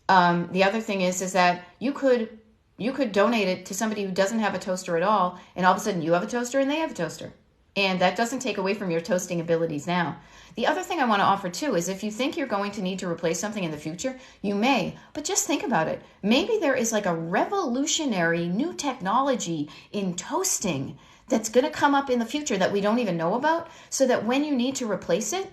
The other thing is that you could donate it to somebody who doesn't have a toaster at all, and all of a sudden you have a toaster and they have a toaster. And that doesn't take away from your toasting abilities now. The other thing I want to offer too is, if you think you're going to need to replace something in the future, you may, but just think about it. Maybe there is like a revolutionary new technology in toasting that's going to come up in the future that we don't even know about, so that when you need to replace it,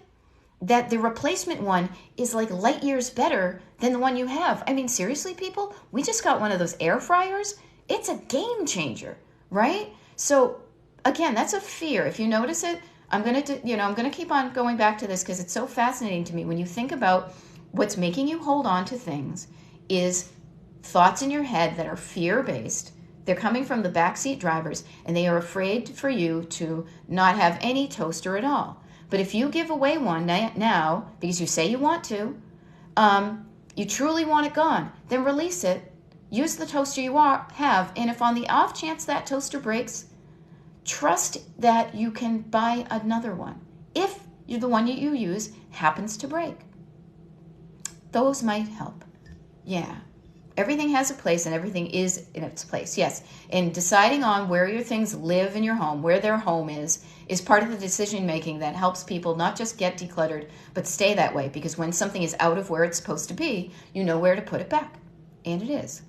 that the replacement one is like light years better than the one you have. I mean, seriously, people, we just got one of those air fryers. It's a game changer, right? So again, that's a fear. If you notice it, I'm going to keep on going back to this, because it's so fascinating to me. When you think about what's making you hold on to things, is thoughts in your head that are fear-based. They're coming from the backseat drivers, and they are afraid for you to not have any toaster at all. But if you give away one now, because you say you want to, you truly want it gone, then release it. Use the toaster you have, and if on the off chance that toaster breaks, trust that you can buy another one if the one you use happens to break. Those might help. Yeah. Everything has a place, and everything is in its place. Yes. And deciding on where your things live in your home, where their home is part of the decision making that helps people not just get decluttered, but stay that way. Because when something is out of where it's supposed to be, you know where to put it back. And it is.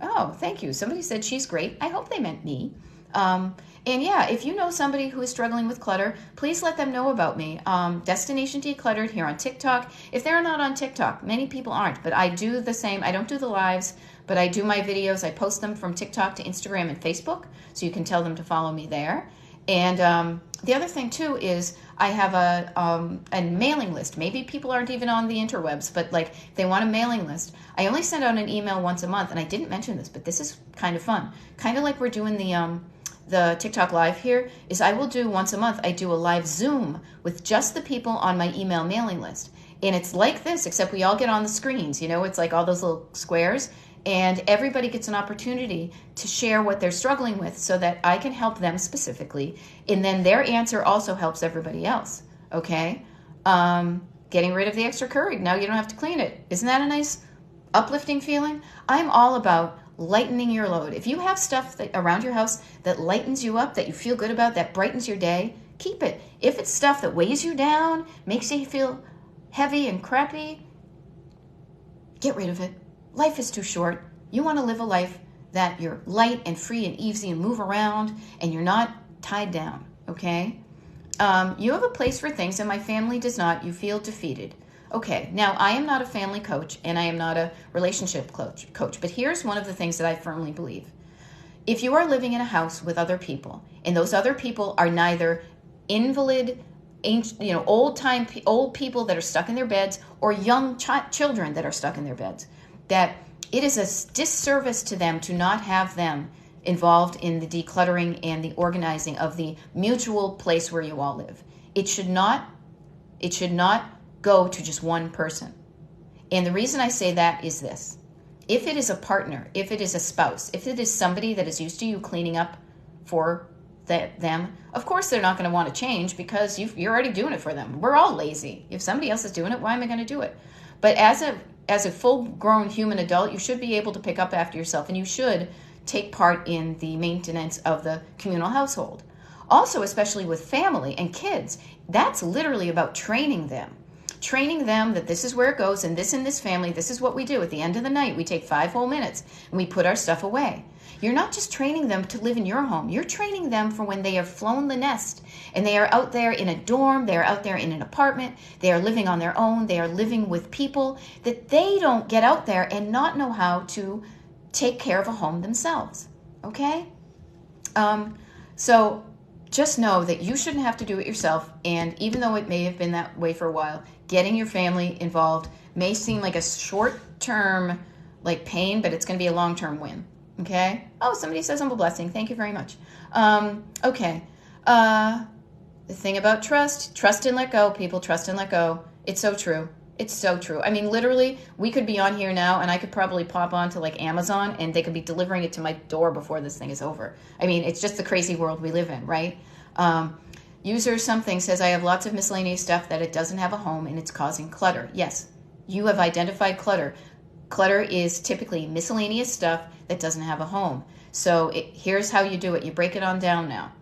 Oh, thank you. Somebody said she's great. I hope they meant me. And yeah, if you know somebody who is struggling with clutter, please let them know about me. Destination Decluttered here on TikTok. If they're not on TikTok, many people aren't, but I do the same. I don't do the lives, but I do my videos. I post them from TikTok to Instagram and Facebook, so you can tell them to follow me there. And the other thing too is I have a mailing list. Maybe people aren't even on the interwebs, but like they want a mailing list. I only send out an email once a month, and I didn't mention this, but this is kind of fun. Kind of like we're doing the TikTok live here, is I will do once a month, I do a live Zoom with just the people on my email mailing list. And it's like this, except we all get on the screens, it's like all those little squares, and everybody gets an opportunity to share what they're struggling with so that I can help them specifically. And then their answer also helps everybody else, okay? Getting rid of the extra Keurig, now you don't have to clean it. Isn't that a nice uplifting feeling? I'm all about lightening your load. If you have stuff around your house that lightens you up, that you feel good about, that brightens your day, keep it. If it's stuff that weighs you down, makes you feel heavy and crappy, get rid of it. Life is too short. You want to live a life that you're light and free and easy and move around and you're not tied down, okay? You have a place for things and my family does not. You feel defeated. Okay, now I am not a family coach and I am not a relationship coach, but here's one of the things that I firmly believe. If you are living in a house with other people and those other people are neither invalid, old people that are stuck in their beds or young children that are stuck in their beds, that it is a disservice to them to not have them involved in the decluttering and the organizing of the mutual place where you all live. It should not go to just one person. And the reason I say that is this. If it is a partner, if it is a spouse, if it is somebody that is used to you cleaning up for them, of course they're not going to want to change because you're already doing it for them. We're all lazy. If somebody else is doing it, why am I going to do it? But as a full-grown human adult, you should be able to pick up after yourself and you should take part in the maintenance of the communal household. Also, especially with family and kids, that's literally about training them. Training them that this is where it goes and this family, this is what we do. At the end of the night, we take 5 whole minutes and we put our stuff away. You're not just training them to live in your home. You're training them for when they have flown the nest and they are out there in a dorm, they are out there in an apartment, they are living on their own, they are living with people that they don't get out there and not know how to take care of a home themselves, okay? So just know that you shouldn't have to do it yourself, and even though it may have been that way for a while, getting your family involved may seem like a short-term pain, but it's going to be a long-term win, okay? Oh, somebody says I'm a blessing. Thank you very much. Okay. The thing about trust and let go, people, trust and let go. It's so true. It's so true. I mean, literally, we could be on here now, and I could probably pop on to Amazon, and they could be delivering it to my door before this thing is over. I mean, it's just the crazy world we live in, right? User something says, I have lots of miscellaneous stuff that it doesn't have a home, and it's causing clutter. Yes, you have identified clutter. Clutter is typically miscellaneous stuff that doesn't have a home. So here's how you do it. You break it on down now.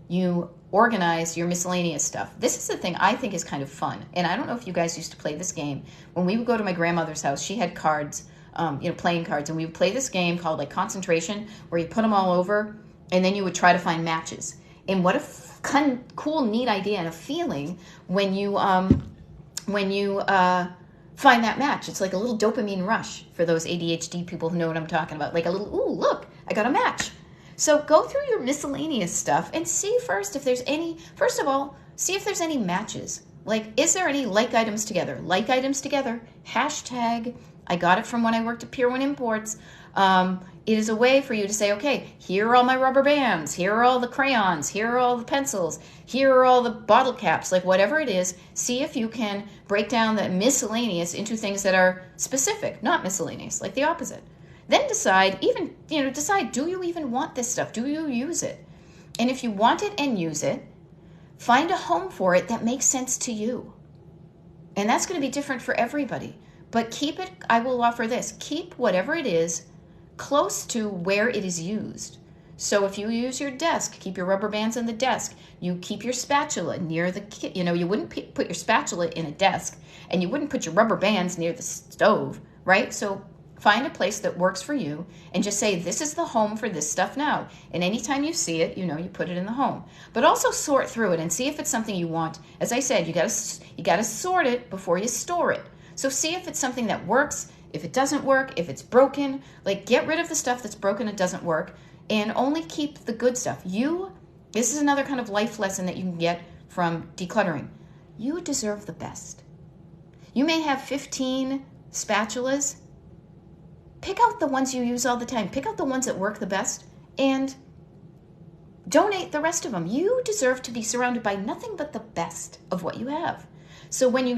You organize your miscellaneous stuff. This is the thing I think is kind of fun. And I don't know if you guys used to play this game. When we would go to my grandmother's house, she had cards, playing cards, and we would play this game called concentration, where you put them all over, and then you would try to find matches. And what a cool, neat idea and a feeling when you find that match. It's like a little dopamine rush for those ADHD people who know what I'm talking about. Like a little, ooh, look, I got a match. So go through your miscellaneous stuff and see first if there's any, first of all, see if there's any matches. Is there any like items together? Like items together, hashtag, I got it from when I worked at Pier 1 Imports. It is a way for you to say, okay, here are all my rubber bands, here are all the crayons, here are all the pencils, here are all the bottle caps, like whatever it is. See if you can break down the miscellaneous into things that are specific, not miscellaneous, like the opposite. Then decide, do you even want this stuff? Do you use it? And if you want it and use it, find a home for it that makes sense to you. And that's going to be different for everybody. But keep it, I will offer this, keep whatever it is close to where it is used. So if you use your desk, keep your rubber bands on the desk. You keep your spatula near the, you wouldn't put your spatula in a desk, and you wouldn't put your rubber bands near the stove, right? So find a place that works for you and just say, this is the home for this stuff now. And anytime you see it, you put it in the home. But also sort through it and see if it's something you want. As I said, you gotta sort it before you store it. So see if it's something that works. If it doesn't work, if it's broken, like get rid of the stuff that's broken and doesn't work, and only keep the good stuff. This is another kind of life lesson that you can get from decluttering. You deserve the best. You may have 15 spatulas. Pick out the ones you use all the time. Pick out the ones that work the best and donate the rest of them. You deserve to be surrounded by nothing but the best of what you have. So when you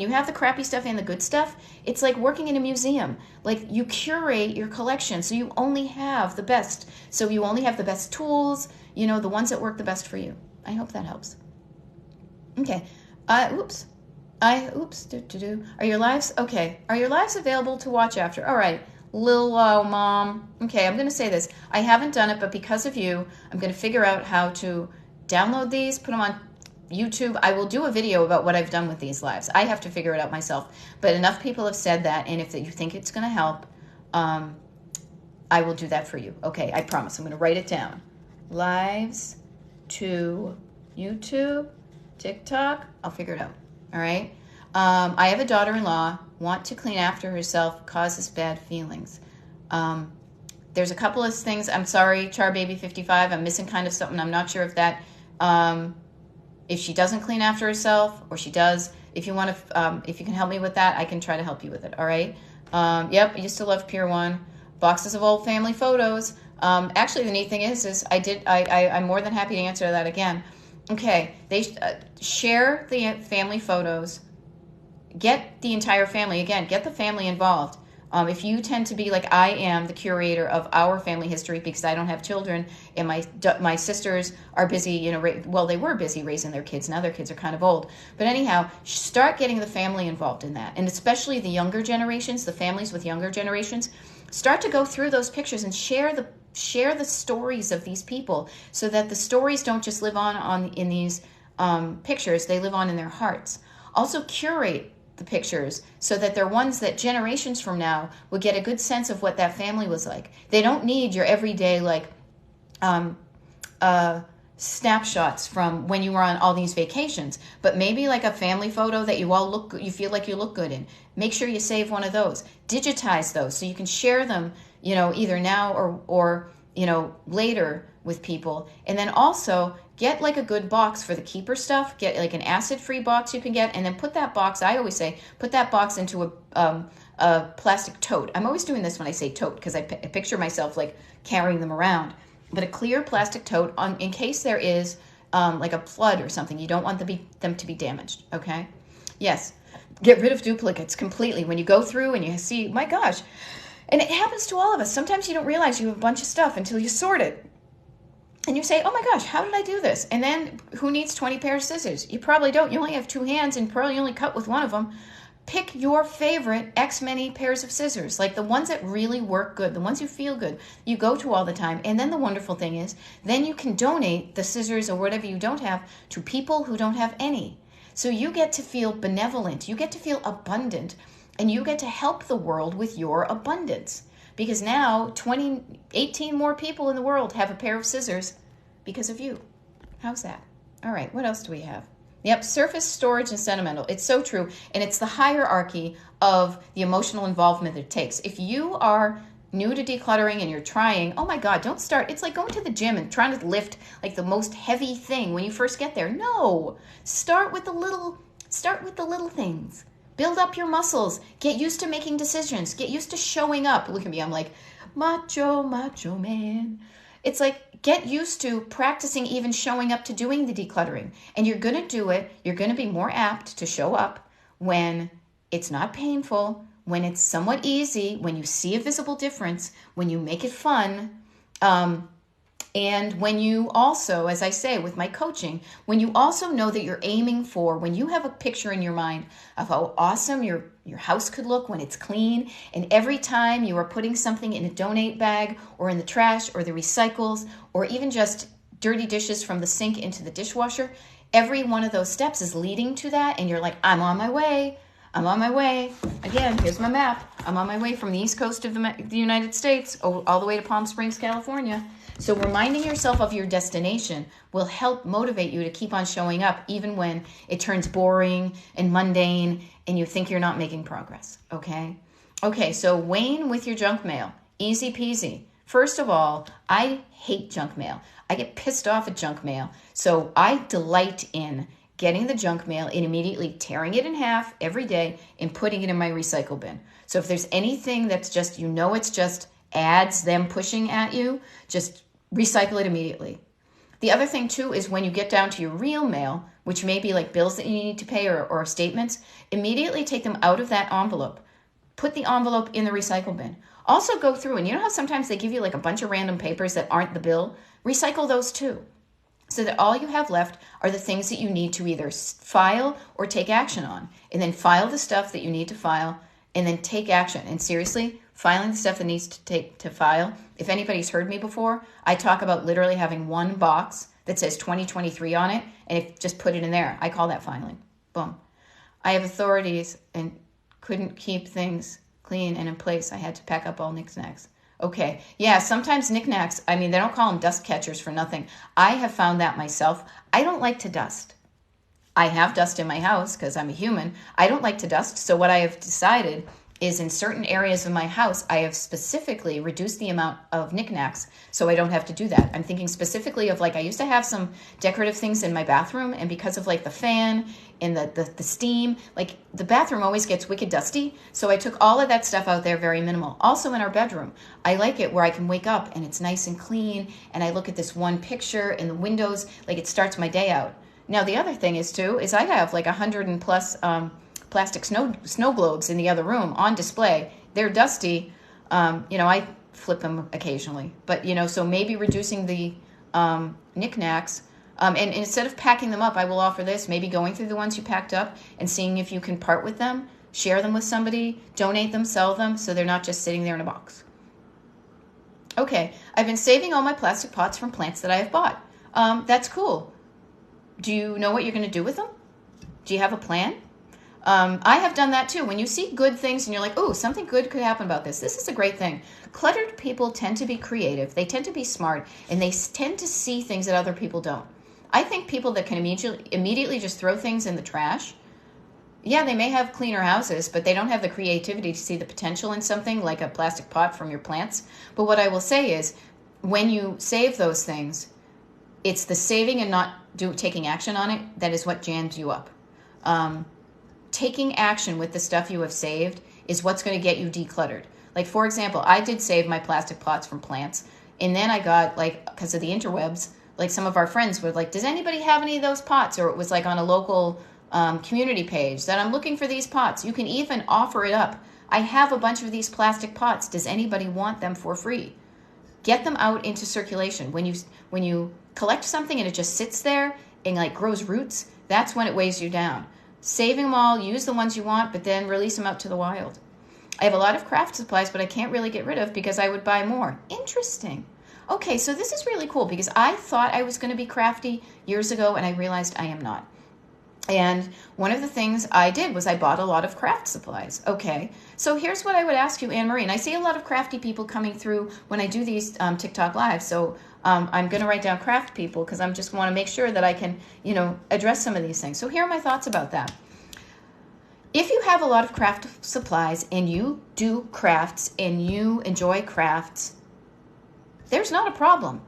have the crappy stuff and the good stuff, it's like working in a museum. Like you curate your collection so you only have the best. So you only have the best tools, the ones that work the best for you. I hope that helps. Okay. Are your lives available to watch after? All right. Lil Mom. Okay, I'm going to say this. I haven't done it, but because of you, I'm going to figure out how to download these, put them on YouTube. I will do a video about what I've done with these lives. I have to figure it out myself. But enough people have said that, and if you think it's going to help, I will do that for you. Okay, I promise. I'm going to write it down. Lives to YouTube, TikTok. I'll figure it out. All right? I have a daughter-in-law, want to clean after herself, causes bad feelings. There's a couple of things. I'm sorry, CharBaby55. I'm missing kind of something. I'm not sure if that... if she doesn't clean after herself, or she does, if you want to, if you can help me with that, I can try to help you with it. All right. Yep. I used to love Pier 1. Boxes of old family photos. Actually, the neat thing is I'm more than happy to answer that again. Okay. They share the family photos. Get the entire family. Again, get the family involved. If you tend to be like I am, the curator of our family history, because I don't have children, and my sisters are busy, they were busy raising their kids. Now their kids are kind of old. But anyhow, start getting the family involved in that. And especially the younger generations, the families with younger generations, start to go through those pictures and share the stories of these people, so that the stories don't just live on in these pictures, they live on in their hearts. Also curate the pictures so that they're ones that generations from now will get a good sense of what that family was like. They don't need your everyday snapshots from when you were on all these vacations, but maybe like a family photo that you feel like you look good in. Make sure you save one of those. Digitize those so you can share them, either now or later with people. And then also get like a good box for the keeper stuff. Get like an acid-free box you can get, and then put that box, I always say, put that box into a plastic tote. I'm always doing this when I say tote because I picture myself like carrying them around. But a clear plastic tote in case there is like a flood or something. You don't want them to be damaged, okay? Yes, get rid of duplicates completely. When you go through and you see, my gosh, and it happens to all of us. Sometimes you don't realize you have a bunch of stuff until you sort it. And you say, oh my gosh, how did I do this? And then who needs 20 pairs of scissors? You probably don't. You only have 2 hands and probably only cut with one of them. Pick your favorite X many pairs of scissors, like the ones that really work good, the ones you feel good, you go to all the time. And then the wonderful thing is, then you can donate the scissors or whatever you don't have to people who don't have any. So you get to feel benevolent, you get to feel abundant, and you get to help the world with your abundance. Because now 18 more people in the world have a pair of scissors because of you. How's that? All right, what else do we have? Yep, surface, storage, and sentimental. It's so true. And it's the hierarchy of the emotional involvement it takes. If you are new to decluttering and you're trying, oh my God, don't start. It's like going to the gym and trying to lift like the most heavy thing when you first get there. No, start with the little things. Build up your muscles. Get used to making decisions. Get used to showing up. Look at me. I'm like macho, macho man. It's like, get used to practicing even showing up to doing the decluttering. And you're going to do it. You're going to be more apt to show up when it's not painful, when it's somewhat easy, when you see a visible difference, when you make it fun. And when you also, as I say with my coaching, when you also know that you're aiming for, when you have a picture in your mind of how awesome your house could look when it's clean, and every time you are putting something in a donate bag or in the trash or the recycles, or even just dirty dishes from the sink into the dishwasher, every one of those steps is leading to that, and you're like, I'm on my way. I'm on my way. Again, here's my map. I'm on my way from the east coast of the United States all the way to Palm Springs, California. So reminding yourself of your destination will help motivate you to keep on showing up even when it turns boring and mundane and you think you're not making progress, okay? Okay, so Wayne with your junk mail. Easy peasy. First of all, I hate junk mail. I get pissed off at junk mail. So I delight in getting the junk mail and immediately tearing it in half every day and putting it in my recycle bin. So if there's anything that's just, it's just ads, them pushing at you, just recycle it immediately. The other thing too is when you get down to your real mail, which may be like bills that you need to pay or statements, immediately take them out of that envelope. Put the envelope in the recycle bin. Also go through, and you know how sometimes they give you like a bunch of random papers that aren't the bill? Recycle those too. So that all you have left are the things that you need to either file or take action on. And then file the stuff that you need to file and then take action. And seriously, filing the stuff that needs to file. If anybody's heard me before, I talk about literally having one box that says 2023 on it, and just put it in there. I call that filing. Boom. I have authorities and couldn't keep things clean and in place. I had to pack up all knickknacks. Okay. Yeah, sometimes knickknacks, they don't call them dust catchers for nothing. I have found that myself. I don't like to dust. I have dust in my house because I'm a human. I don't like to dust. So what I have decided is in certain areas of my house, I have specifically reduced the amount of knickknacks so I don't have to do that. I'm thinking specifically of I used to have some decorative things in my bathroom, and because of the fan and the steam, the bathroom always gets wicked dusty. So I took all of that stuff out there, very minimal. Also in our bedroom, I like it where I can wake up and it's nice and clean, and I look at this one picture in the windows, it starts my day out. Now the other thing is I have 100 and plus plastic snow globes in the other room on display. They're dusty. I flip them occasionally, but so maybe reducing the knickknacks. And instead of packing them up, I will offer this, maybe going through the ones you packed up and seeing if you can part with them, share them with somebody, donate them, sell them, so they're not just sitting there in a box. Okay, I've been saving all my plastic pots from plants that I have bought. That's cool. Do you know what you're going to do with them? Do you have a plan? I have done that too. When you see good things and you're like, oh, something good could happen about this. This is a great thing. Cluttered people tend to be creative. They tend to be smart, and they tend to see things that other people don't. I think people that can immediately just throw things in the trash, yeah, they may have cleaner houses, but they don't have the creativity to see the potential in something like a plastic pot from your plants. But what I will say is, when you save those things, it's the saving and not taking action on it that is what jams you up. Taking action with the stuff you have saved is what's going to get you decluttered. For example, I did save my plastic pots from plants, and then I got, because of the interwebs, some of our friends were like, does anybody have any of those pots? Or it was on a local community page that I'm looking for these pots. You can even offer it up. I have a bunch of these plastic pots. Does anybody want them for free? Get them out into circulation. When you collect something and it just sits there and grows roots, that's when it weighs you down. Saving them all, use the ones you want, but then release them out to the wild. I have a lot of craft supplies, but I can't really get rid of because I would buy more. Interesting. Okay, so this is really cool because I thought I was going to be crafty years ago, and I realized I am not. And one of the things I did was I bought a lot of craft supplies. Okay, so here's what I would ask you, Anne-Marie. And I see a lot of crafty people coming through when I do these TikTok lives. So I'm going to write down craft people because I just want to make sure that I can, address some of these things. So here are my thoughts about that. If you have a lot of craft supplies and you do crafts and you enjoy crafts, there's not a problem.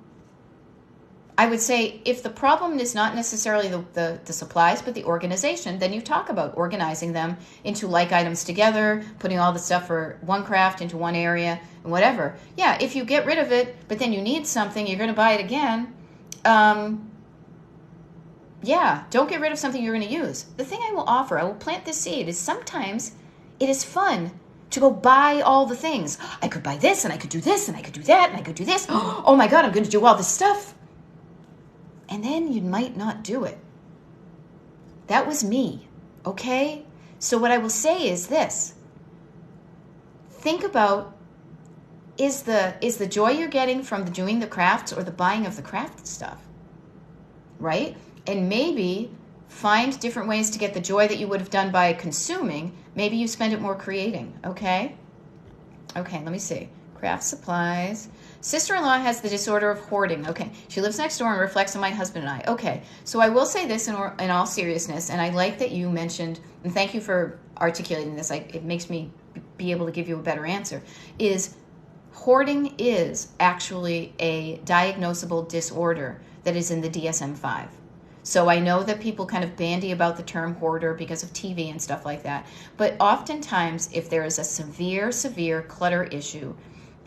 I would say if the problem is not necessarily the supplies, but the organization, then you talk about organizing them into like items together, putting all the stuff for one craft into one area, and whatever. Yeah, if you get rid of it, but then you need something, you're going to buy it again. Yeah, don't get rid of something you're going to use. The thing I will offer, I will plant this seed, is sometimes it is fun to go buy all the things. I could buy this, and I could do this, and I could do that, and I could do this. Oh my God, I'm going to do all this stuff. And then you might not do it. That was me, okay? So what I will say is this. Think about, is the joy you're getting from doing the crafts or the buying of the craft stuff, right? And maybe find different ways to get the joy that you would have done by consuming. Maybe you spend it more creating, okay? Okay, let me see. Craft supplies. Sister-in-law has the disorder of hoarding. Okay, she lives next door and reflects on my husband and I. Okay, so I will say this in all seriousness, and I like that you mentioned, and thank you for articulating this. It makes me be able to give you a better answer, is hoarding is actually a diagnosable disorder that is in the DSM-5. So I know that people kind of bandy about the term hoarder because of TV and stuff like that. But oftentimes, if there is a severe clutter issue,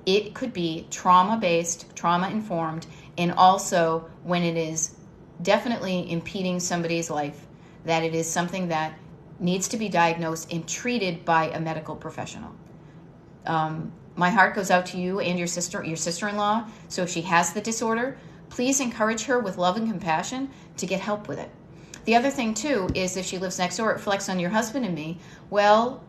it could be trauma-based, trauma-informed, and also when it is definitely impeding somebody's life, that it is something that needs to be diagnosed and treated by a medical professional. My heart goes out to you and your sister-in-law. So if she has the disorder, please encourage her with love and compassion to get help with it. The other thing, too, is if she lives next door, it reflects on your husband and me. Well,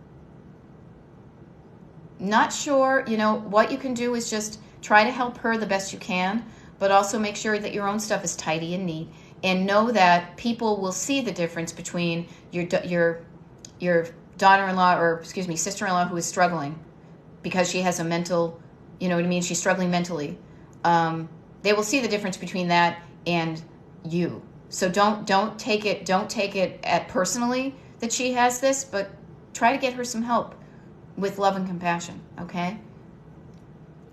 not sure, what you can do is just try to help her the best you can, but also make sure that your own stuff is tidy and neat, and know that people will see the difference between your daughter-in-law, or excuse me, sister-in-law who is struggling because she has a mental, she's struggling mentally. They will see the difference between that and you. So don't take it at personally that she has this, but try to get her some help with love and compassion, okay?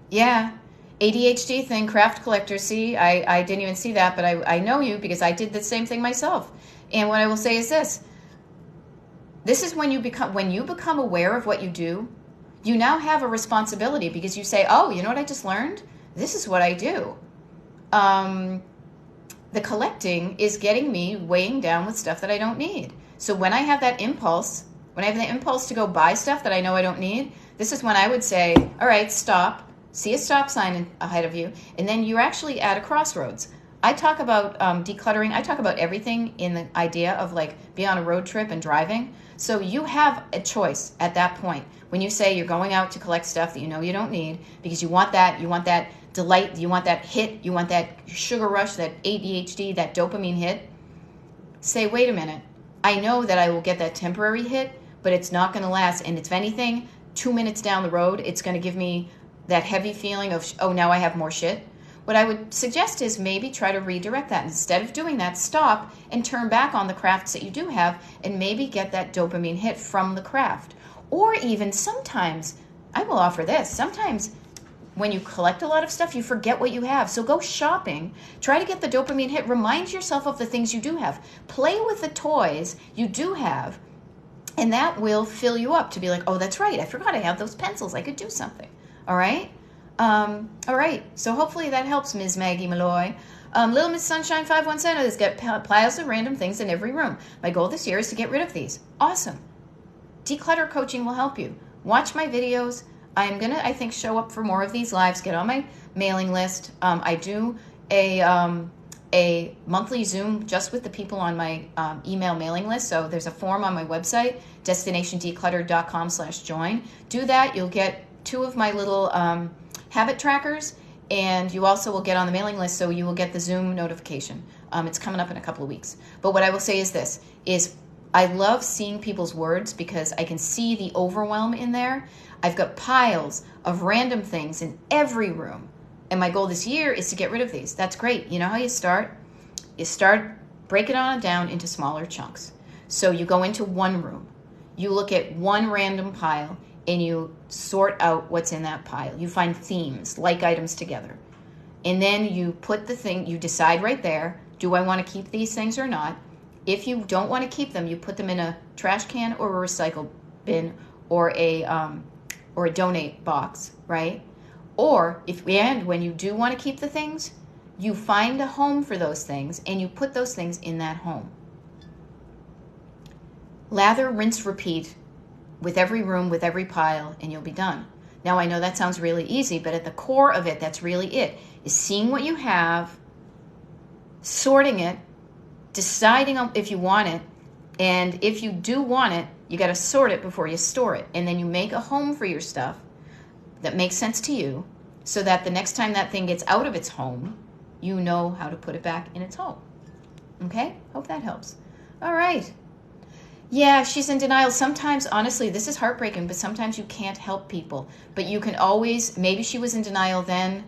Yeah, ADHD thing, craft collector. See, I didn't even see that, but I know you because I did the same thing myself. And what I will say is this. This is when you become aware of what you do, you now have a responsibility because you say, oh, you know what I just learned? This is what I do. The collecting is getting me weighing down with stuff that I don't need. So when I have that impulse, to go buy stuff that I know I don't need, this is when I would say, all right, stop, see a stop sign ahead of you, and then you're actually at a crossroads. I talk about decluttering. I talk about everything in the idea of be on a road trip and driving. So you have a choice at that point. When you say you're going out to collect stuff that you know you don't need because you want that delight, you want that hit, you want that sugar rush, that ADHD, that dopamine hit, say, wait a minute. I know that I will get that temporary hit, but it's not going to last. And if anything, 2 minutes down the road, it's going to give me that heavy feeling of, oh, now I have more shit. What I would suggest is maybe try to redirect that. Instead of doing that, stop and turn back on the crafts that you do have and maybe get that dopamine hit from the craft. Or even sometimes, I will offer this, sometimes when you collect a lot of stuff, you forget what you have. So go shopping, try to get the dopamine hit, remind yourself of the things you do have. Play with the toys you do have, and that will fill you up to be like, oh, that's right, I forgot I have those pencils, I could do something, all right? All right, so hopefully that helps, Ms. Maggie Malloy. Little Miss Sunshine 517 has got piles of random things in every room. My goal this year is to get rid of these. Awesome. Declutter coaching will help you. Watch my videos. I'm going to, I think, show up for more of these lives, get on my mailing list. I do a monthly Zoom just with the people on my email mailing list. So there's a form on my website, destinationdecluttered.com/join. Do that. You'll get 2 of my little habit trackers, and you also will get on the mailing list, so you will get the Zoom notification. It's coming up in a couple of weeks. But what I will say is this, is I love seeing people's words because I can see the overwhelm in there. I've got piles of random things in every room. And my goal this year is to get rid of these. That's great. You know how you start? You start breaking it down into smaller chunks. So you go into one room. You look at one random pile and you sort out what's in that pile. You find themes, like items together. And then you put the thing, you decide right there, do I want to keep these things or not? If you don't want to keep them, you put them in a trash can or a recycle bin or a donate box, right? Or and when you do want to keep the things, you find a home for those things and you put those things in that home. Lather, rinse, repeat with every room, with every pile, and you'll be done. Now, I know that sounds really easy, but at the core of it, that's really it, is seeing what you have, sorting it, deciding on if you want it, and if you do want it, you got to sort it before you store it. And then you make a home for your stuff that makes sense to you so that the next time that thing gets out of its home, you know how to put it back in its home. Okay? Hope that helps. All right. Yeah, she's in denial. Sometimes, honestly, this is heartbreaking, but sometimes you can't help people. But you can always, maybe she was in denial then,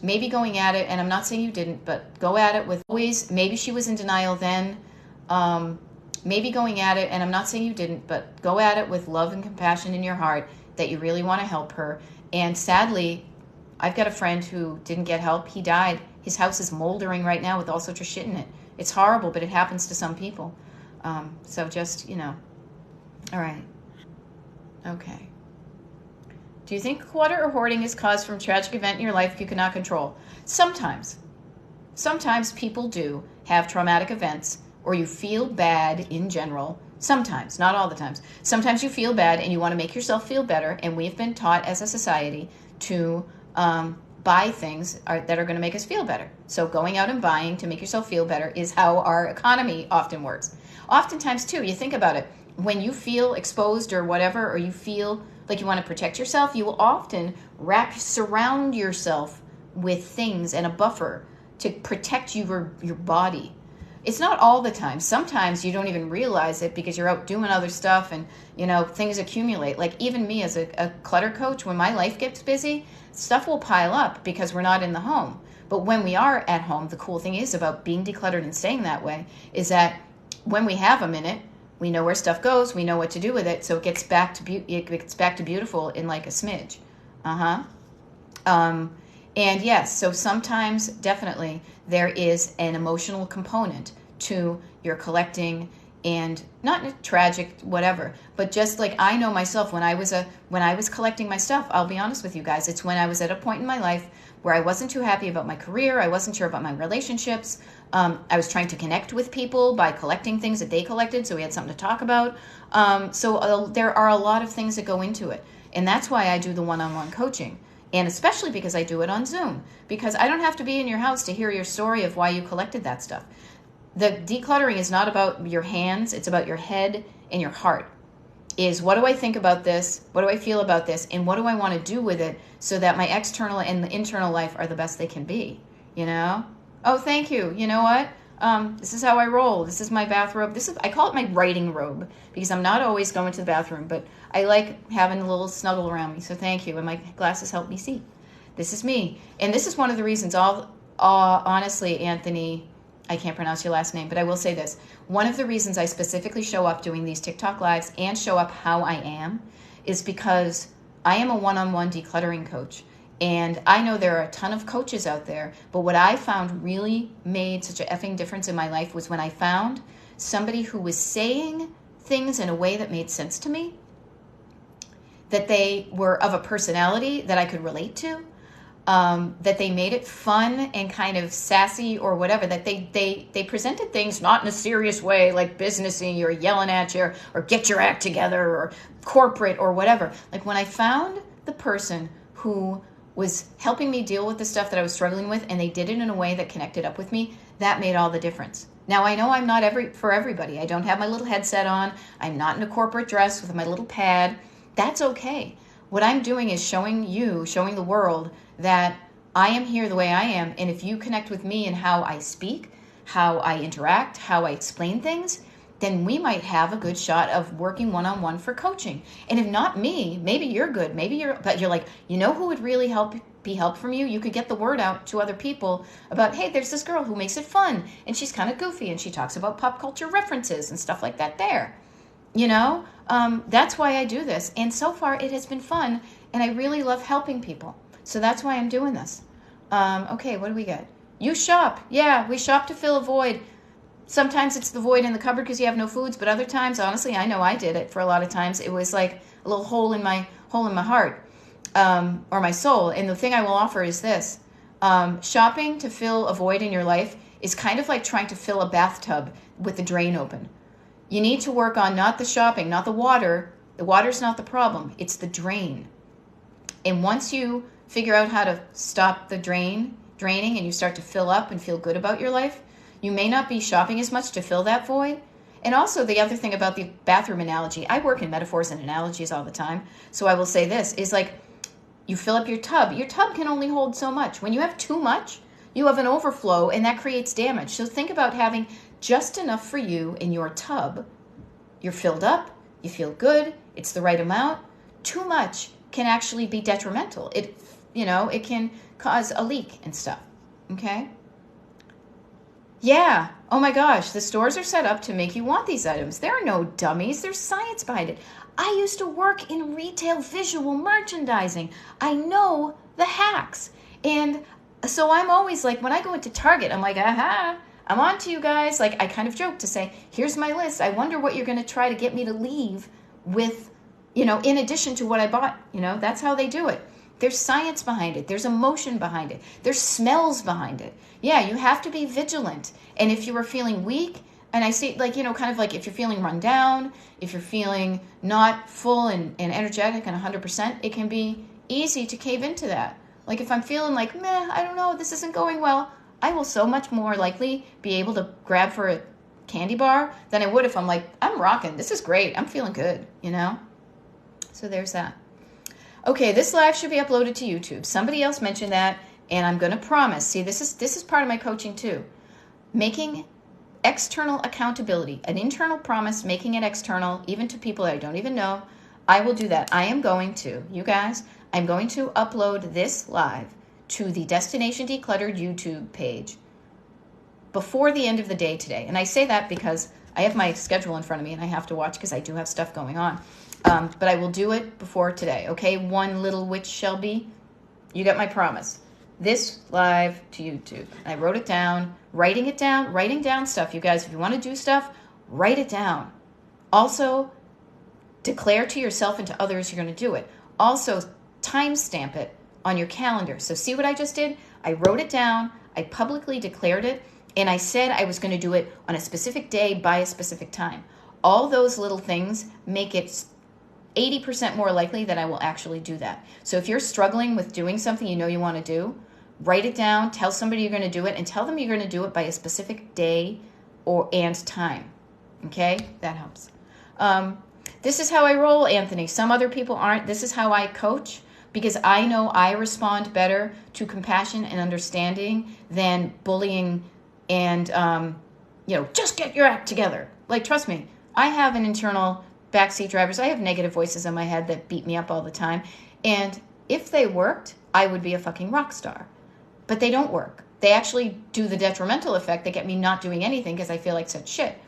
maybe going at it, and I'm not saying you didn't, but go at it with always, maybe she was in denial then, maybe going at it, and I'm not saying you didn't, but go at it with love and compassion in your heart that you really want to help her. And sadly, I've got a friend who didn't get help. He died. His house is moldering right now with all sorts of shit in it. It's horrible, but it happens to some people. So just, all right. Okay. Do you think clutter or hoarding is caused from a tragic event in your life you cannot control? Sometimes. Sometimes people do have traumatic events, or you feel bad in general. Sometimes, not all the times. Sometimes you feel bad and you want to make yourself feel better, and we've been taught as a society to buy things that are going to make us feel better. So going out and buying to make yourself feel better is how our economy often works. Oftentimes, too, you think about it, when you feel exposed or whatever, or you feel like you want to protect yourself, you will often surround yourself with things and a buffer to protect your body. It's not all the time. Sometimes you don't even realize it because you're out doing other stuff and, things accumulate. Like even me as a clutter coach, when my life gets busy, stuff will pile up because we're not in the home. But when we are at home, the cool thing is about being decluttered and staying that way is that when we have a minute, we know where stuff goes, we know what to do with it, so it gets back to beautiful in like a smidge. And yes, so sometimes definitely there is an emotional component to your collecting, and not tragic, whatever, but just like I know myself when I was collecting my stuff, I'll be honest with you guys, it's when I was at a point in my life where I wasn't too happy about my career, I wasn't sure about my relationships, I was trying to connect with people by collecting things that they collected, so we had something to talk about. So there are a lot of things that go into it, and that's why I do the one-on-one coaching. And especially because I do it on Zoom, because I don't have to be in your house to hear your story of why you collected that stuff. The decluttering is not about your hands, it's about your head and your heart. Is what do I think about this? What do I feel about this? And what do I want to do with it so that my external and the internal life are the best they can be? Oh, thank you. You know what? This is how I roll. This is my bathrobe. I call it my writing robe because I'm not always going to the bathroom, but I like having a little snuggle around me. So thank you. And my glasses help me see. This is me. And this is one of the reasons, honestly, Anthony, I can't pronounce your last name, but I will say this. One of the reasons I specifically show up doing these TikTok lives and show up how I am is because I am a one-on-one decluttering coach. And I know there are a ton of coaches out there, but what I found really made such a effing difference in my life was when I found somebody who was saying things in a way that made sense to me, that they were of a personality that I could relate to, that they made it fun and kind of sassy or whatever, that they presented things not in a serious way like businessy or yelling at you or get your act together or corporate or whatever. Like when I found the person who was helping me deal with the stuff that I was struggling with, and they did it in a way that connected up with me, that made all the difference. Now, I know I'm not for everybody. I don't have my little headset on. I'm not in a corporate dress with my little pad. That's okay. What I'm doing is showing the world that I am here the way I am, and if you connect with me in how I speak, how I interact, how I explain things, then we might have a good shot of working one-on-one for coaching. And if not me, maybe you're good. But you're like, who would really be help from you? You could get the word out to other people about, hey, there's this girl who makes it fun, and she's kind of goofy, and she talks about pop culture references and stuff like that there. That's why I do this. And so far, it has been fun, and I really love helping people. So that's why I'm doing this. Okay, what do we get? You shop. Yeah, we shop to fill a void. Sometimes it's the void in the cupboard because you have no foods, but other times, honestly, I know I did it for a lot of times. It was like a little hole in my heart, or my soul. And the thing I will offer is this: shopping to fill a void in your life is kind of like trying to fill a bathtub with the drain open. You need to work on not the shopping, not the water. The water's not the problem. It's the drain. And once you figure out how to stop the draining, and you start to fill up and feel good about your life, you may not be shopping as much to fill that void. And also the other thing about the bathroom analogy, I work in metaphors and analogies all the time. So I will say this, is like you fill up your tub. Your tub can only hold so much. When you have too much, you have an overflow and that creates damage. So think about having just enough for you in your tub. You're filled up, you feel good, it's the right amount. Too much can actually be detrimental. It can cause a leak and stuff. Okay? Yeah. Oh my gosh. The stores are set up to make you want these items. There are no dummies. There's science behind it. I used to work in retail visual merchandising. I know the hacks. And so I'm always like, when I go into Target, I'm like, aha, I'm on to you guys. Like, I kind of joke to say, here's my list. I wonder what you're going to try to get me to leave with, in addition to what I bought. That's how they do it. There's science behind it. There's emotion behind it. There's smells behind it. Yeah, you have to be vigilant. And if you are feeling weak, and I say kind of like if you're feeling run down, if you're feeling not full and energetic and 100%, it can be easy to cave into that. Like if I'm feeling like, meh, I don't know, this isn't going well, I will so much more likely be able to grab for a candy bar than I would if I'm like, I'm rocking. This is great. I'm feeling good, So there's that. Okay, this live should be uploaded to YouTube. Somebody else mentioned that, and I'm going to promise. See, this is part of my coaching too. Making external accountability, an internal promise, making it external, even to people that I don't even know. I will do that. I am going to, you guys, I'm going to upload this live to the Destination Decluttered YouTube page before the end of the day today. And I say that because I have my schedule in front of me and I have to watch because I do have stuff going on. But I will do it before today, okay? One little witch Shelby, you got my promise. This live to YouTube. I wrote it down, writing down stuff. You guys, if you want to do stuff, write it down. Also, declare to yourself and to others you're going to do it. Also, timestamp it on your calendar. So see what I just did? I wrote it down, I publicly declared it, and I said I was going to do it on a specific day by a specific time. All those little things make it 80% more likely that I will actually do that. So if you're struggling with doing something you want to do, write it down, tell somebody you're going to do it, and tell them you're going to do it by a specific day and time. Okay? That helps. This is how I roll, Anthony. Some other people aren't. This is how I coach because I know I respond better to compassion and understanding than bullying and, just get your act together. Like, trust me, I have an internal backseat drivers. I have negative voices in my head that beat me up all the time. And if they worked, I would be a fucking rock star. But they don't work. They actually do the detrimental effect. They get me not doing anything because I feel like such shit.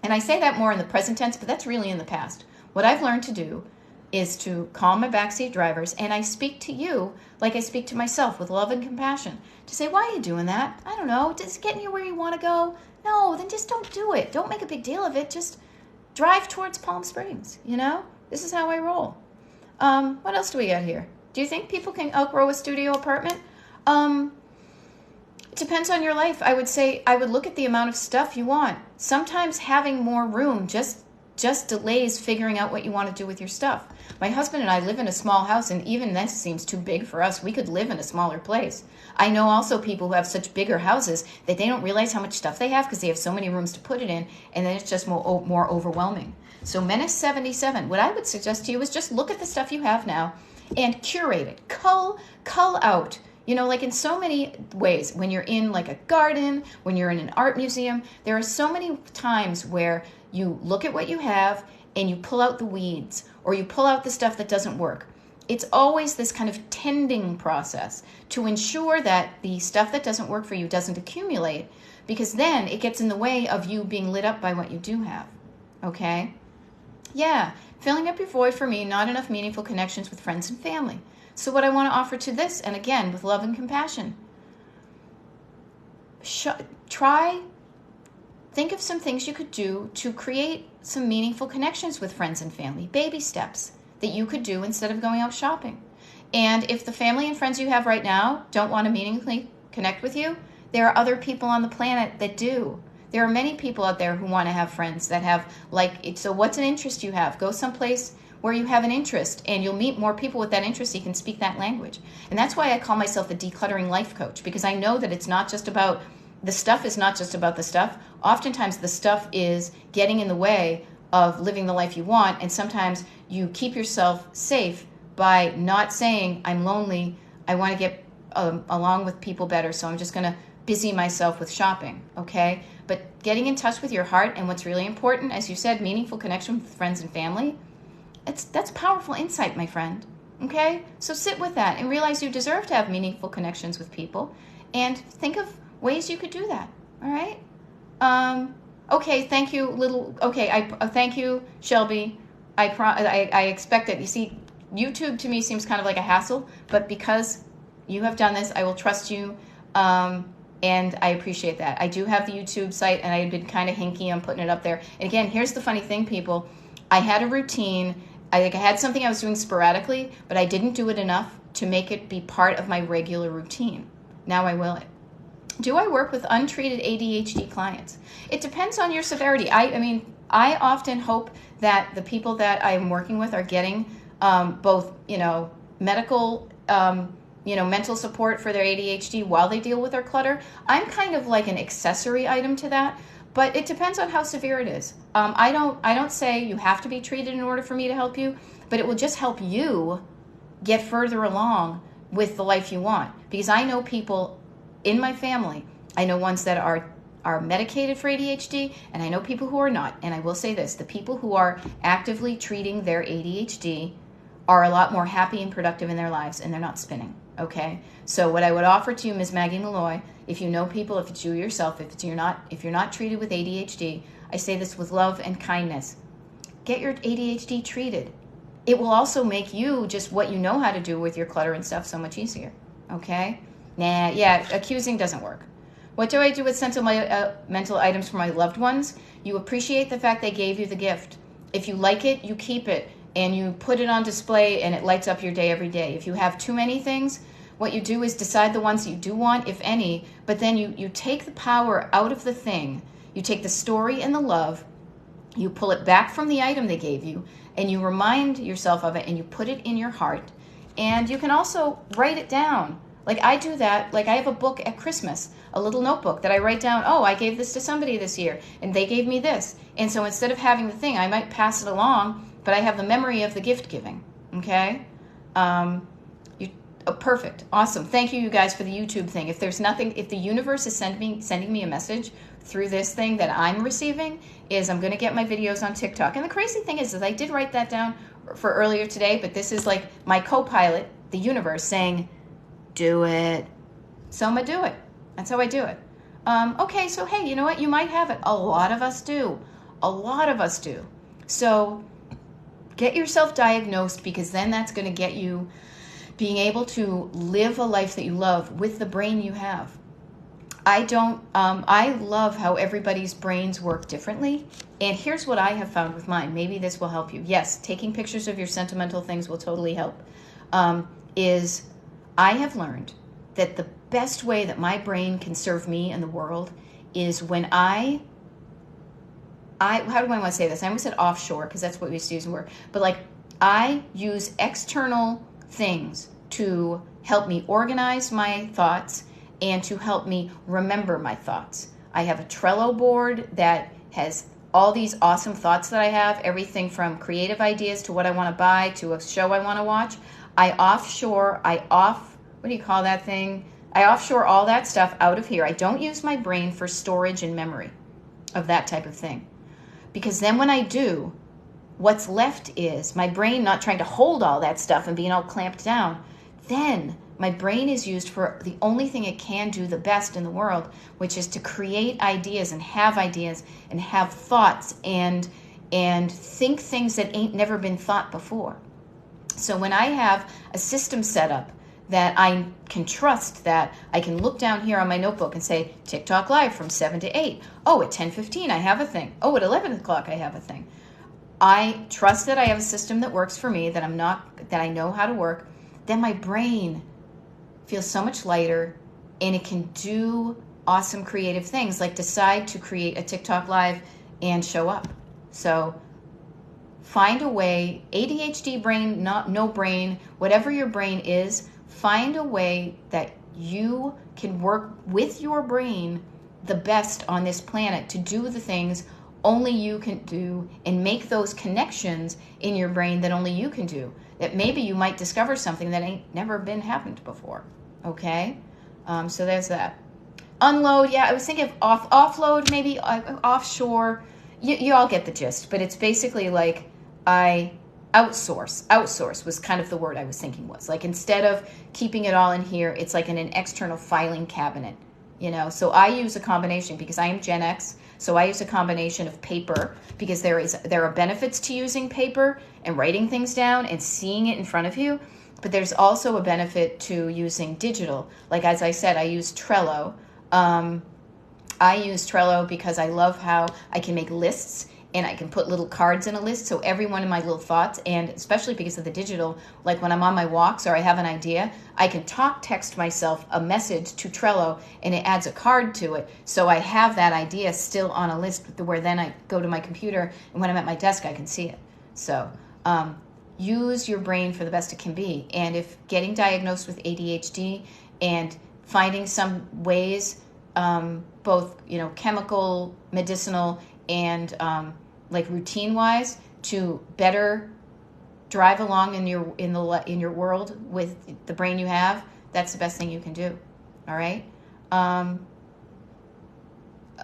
And I say that more in the present tense, but that's really in the past. What I've learned to do is to calm my backseat drivers, and I speak to you like I speak to myself with love and compassion. To say, why are you doing that? I don't know. Does it get you where you want to go? No, then just don't do it. Don't make a big deal of it. Just drive towards Palm Springs, This is how I roll. What else do we got here? Do you think people can outgrow a studio apartment? It depends on your life. I would say I would look at the amount of stuff you want. Sometimes having more room just delays figuring out what you want to do with your stuff. My husband and I live in a small house, and even this seems too big for us. We could live in a smaller place. I know also people who have such bigger houses that they don't realize how much stuff they have because they have so many rooms to put it in, and then it's just more overwhelming. So Menace 77, what I would suggest to you is just look at the stuff you have now and curate it. Cull out. Like in so many ways, when you're in like a garden, when you're in an art museum, there are so many times where you look at what you have and you pull out the weeds or you pull out the stuff that doesn't work. It's always this kind of tending process to ensure that the stuff that doesn't work for you doesn't accumulate, because then it gets in the way of you being lit up by what you do have. Okay? Yeah, filling up your void for me, not enough meaningful connections with friends and family. So what I want to offer to this, and again, with love and compassion, think of some things you could do to create some meaningful connections with friends and family, baby steps that you could do instead of going out shopping. And if the family and friends you have right now don't want to meaningfully connect with you, there are other people on the planet that do. There are many people out there who want to have friends that have, so what's an interest you have? Go someplace where you have an interest, and you'll meet more people with that interest so you can speak that language. And that's why I call myself the decluttering life coach, because I know that it's not just about, the stuff is not just about the stuff. Oftentimes the stuff is getting in the way of living the life you want, and sometimes you keep yourself safe by not saying, I'm lonely, I want to get along with people better, so I'm just going to busy myself with shopping, okay? But getting in touch with your heart and what's really important, as you said, meaningful connection with friends and family, that's powerful insight, my friend, okay? So sit with that and realize you deserve to have meaningful connections with people, and think of ways you could do that, all right? Okay, thank you, thank you, Shelby. I expect it. You see, YouTube to me seems kind of like a hassle, but because you have done this, I will trust you, and I appreciate that. I do have the YouTube site, and I had been kind of hinky on putting it up there. And again, here's the funny thing, people. I had a routine. I had something I was doing sporadically, but I didn't do it enough to make it be part of my regular routine. Now I will. Do I work with untreated ADHD clients? It depends on your severity. I often hope that the people that I'm working with are getting both, medical, mental support for their ADHD while they deal with their clutter. I'm kind of like an accessory item to that, but it depends on how severe it is. I don't say you have to be treated in order for me to help you, but it will just help you get further along with the life you want. Because I know people in my family, I know ones that are medicated for ADHD, and I know people who are not. And I will say this, the people who are actively treating their ADHD are a lot more happy and productive in their lives, and they're not spinning, okay? So what I would offer to you, Ms. Maggie Malloy, if you know people, if it's you yourself, if you're not treated with ADHD, I say this with love and kindness. Get your ADHD treated. It will also make you just what you know how to do with your clutter and stuff so much easier, okay? Accusing doesn't work. What do I do with sentimental items for my loved ones? You appreciate the fact they gave you the gift. If you like it, you keep it, and you put it on display, and it lights up your day every day. If you have too many things, what you do is decide the ones that you do want, if any, but then you take the power out of the thing. You take the story and the love, you pull it back from the item they gave you, and you remind yourself of it, and you put it in your heart. And you can also write it down. Like I do that, like I have a book at Christmas, a little notebook that I write down, I gave this to somebody this year, and they gave me this. And so instead of having the thing, I might pass it along, but I have the memory of the gift giving, okay? Perfect, awesome. Thank you guys for the YouTube thing. If the universe is sending me a message through this thing that I'm receiving, is I'm gonna get my videos on TikTok. And the crazy thing is I did write that down for earlier today, but this is like my co-pilot, the universe, saying, do it. So I'm gonna do it. That's how I do it. Okay, so hey, you know what? You might have it. A lot of us do. A lot of us do. So get yourself diagnosed, because then that's going to get you being able to live a life that you love with the brain you have. I love how everybody's brains work differently. And here's what I have found with mine. Maybe this will help you. Yes, taking pictures of your sentimental things will totally help. I have learned that the best way that my brain can serve me and the world is when how do I want to say this? I almost said offshore, because that's what we used to use in work. But I use external things to help me organize my thoughts and to help me remember my thoughts. I have a Trello board that has all these awesome thoughts that I have, everything from creative ideas to what I want to buy to a show I want to watch. I offshore all that stuff out of here. I don't use my brain for storage and memory of that type of thing. Because then when I do, what's left is my brain not trying to hold all that stuff and being all clamped down. Then my brain is used for the only thing it can do the best in the world, which is to create ideas and have thoughts and think things that ain't never been thought before. So when I have a system set up that I can trust, that I can look down here on my notebook and say, TikTok Live from 7 to 8. Oh, at 10:15 I have a thing. Oh, at 11 o'clock I have a thing. I trust that I have a system that works for me, that I know how to work. Then my brain feels so much lighter, and it can do awesome creative things, like decide to create a TikTok Live and show up. So find a way, ADHD brain, no brain, whatever your brain is, find a way that you can work with your brain the best on this planet to do the things only you can do, and make those connections in your brain that only you can do, that maybe you might discover something that ain't never been happened before. Okay? So there's that. Unload, yeah, I was thinking of offload, maybe offshore. You all get the gist, but it's basically like I outsource was kind of the word I was thinking was. Like, instead of keeping it all in here, it's like in an external filing cabinet, you know? So I use a combination, because I am Gen X, so I use a combination of paper, because there are benefits to using paper and writing things down and seeing it in front of you, but there's also a benefit to using digital. Like, as I said, I use Trello. I use Trello because I love how I can make lists, and I can put little cards in a list, so every one of my little thoughts, and especially because of the digital, like when I'm on my walks or I have an idea, I can text myself a message to Trello, and it adds a card to it, so I have that idea still on a list, where then I go to my computer, and when I'm at my desk, I can see it. So use your brain for the best it can be. And if getting diagnosed with ADHD and finding some ways, both, you know, chemical, medicinal, and like routine-wise, to better drive along in your world with the brain you have, that's the best thing you can do. All right.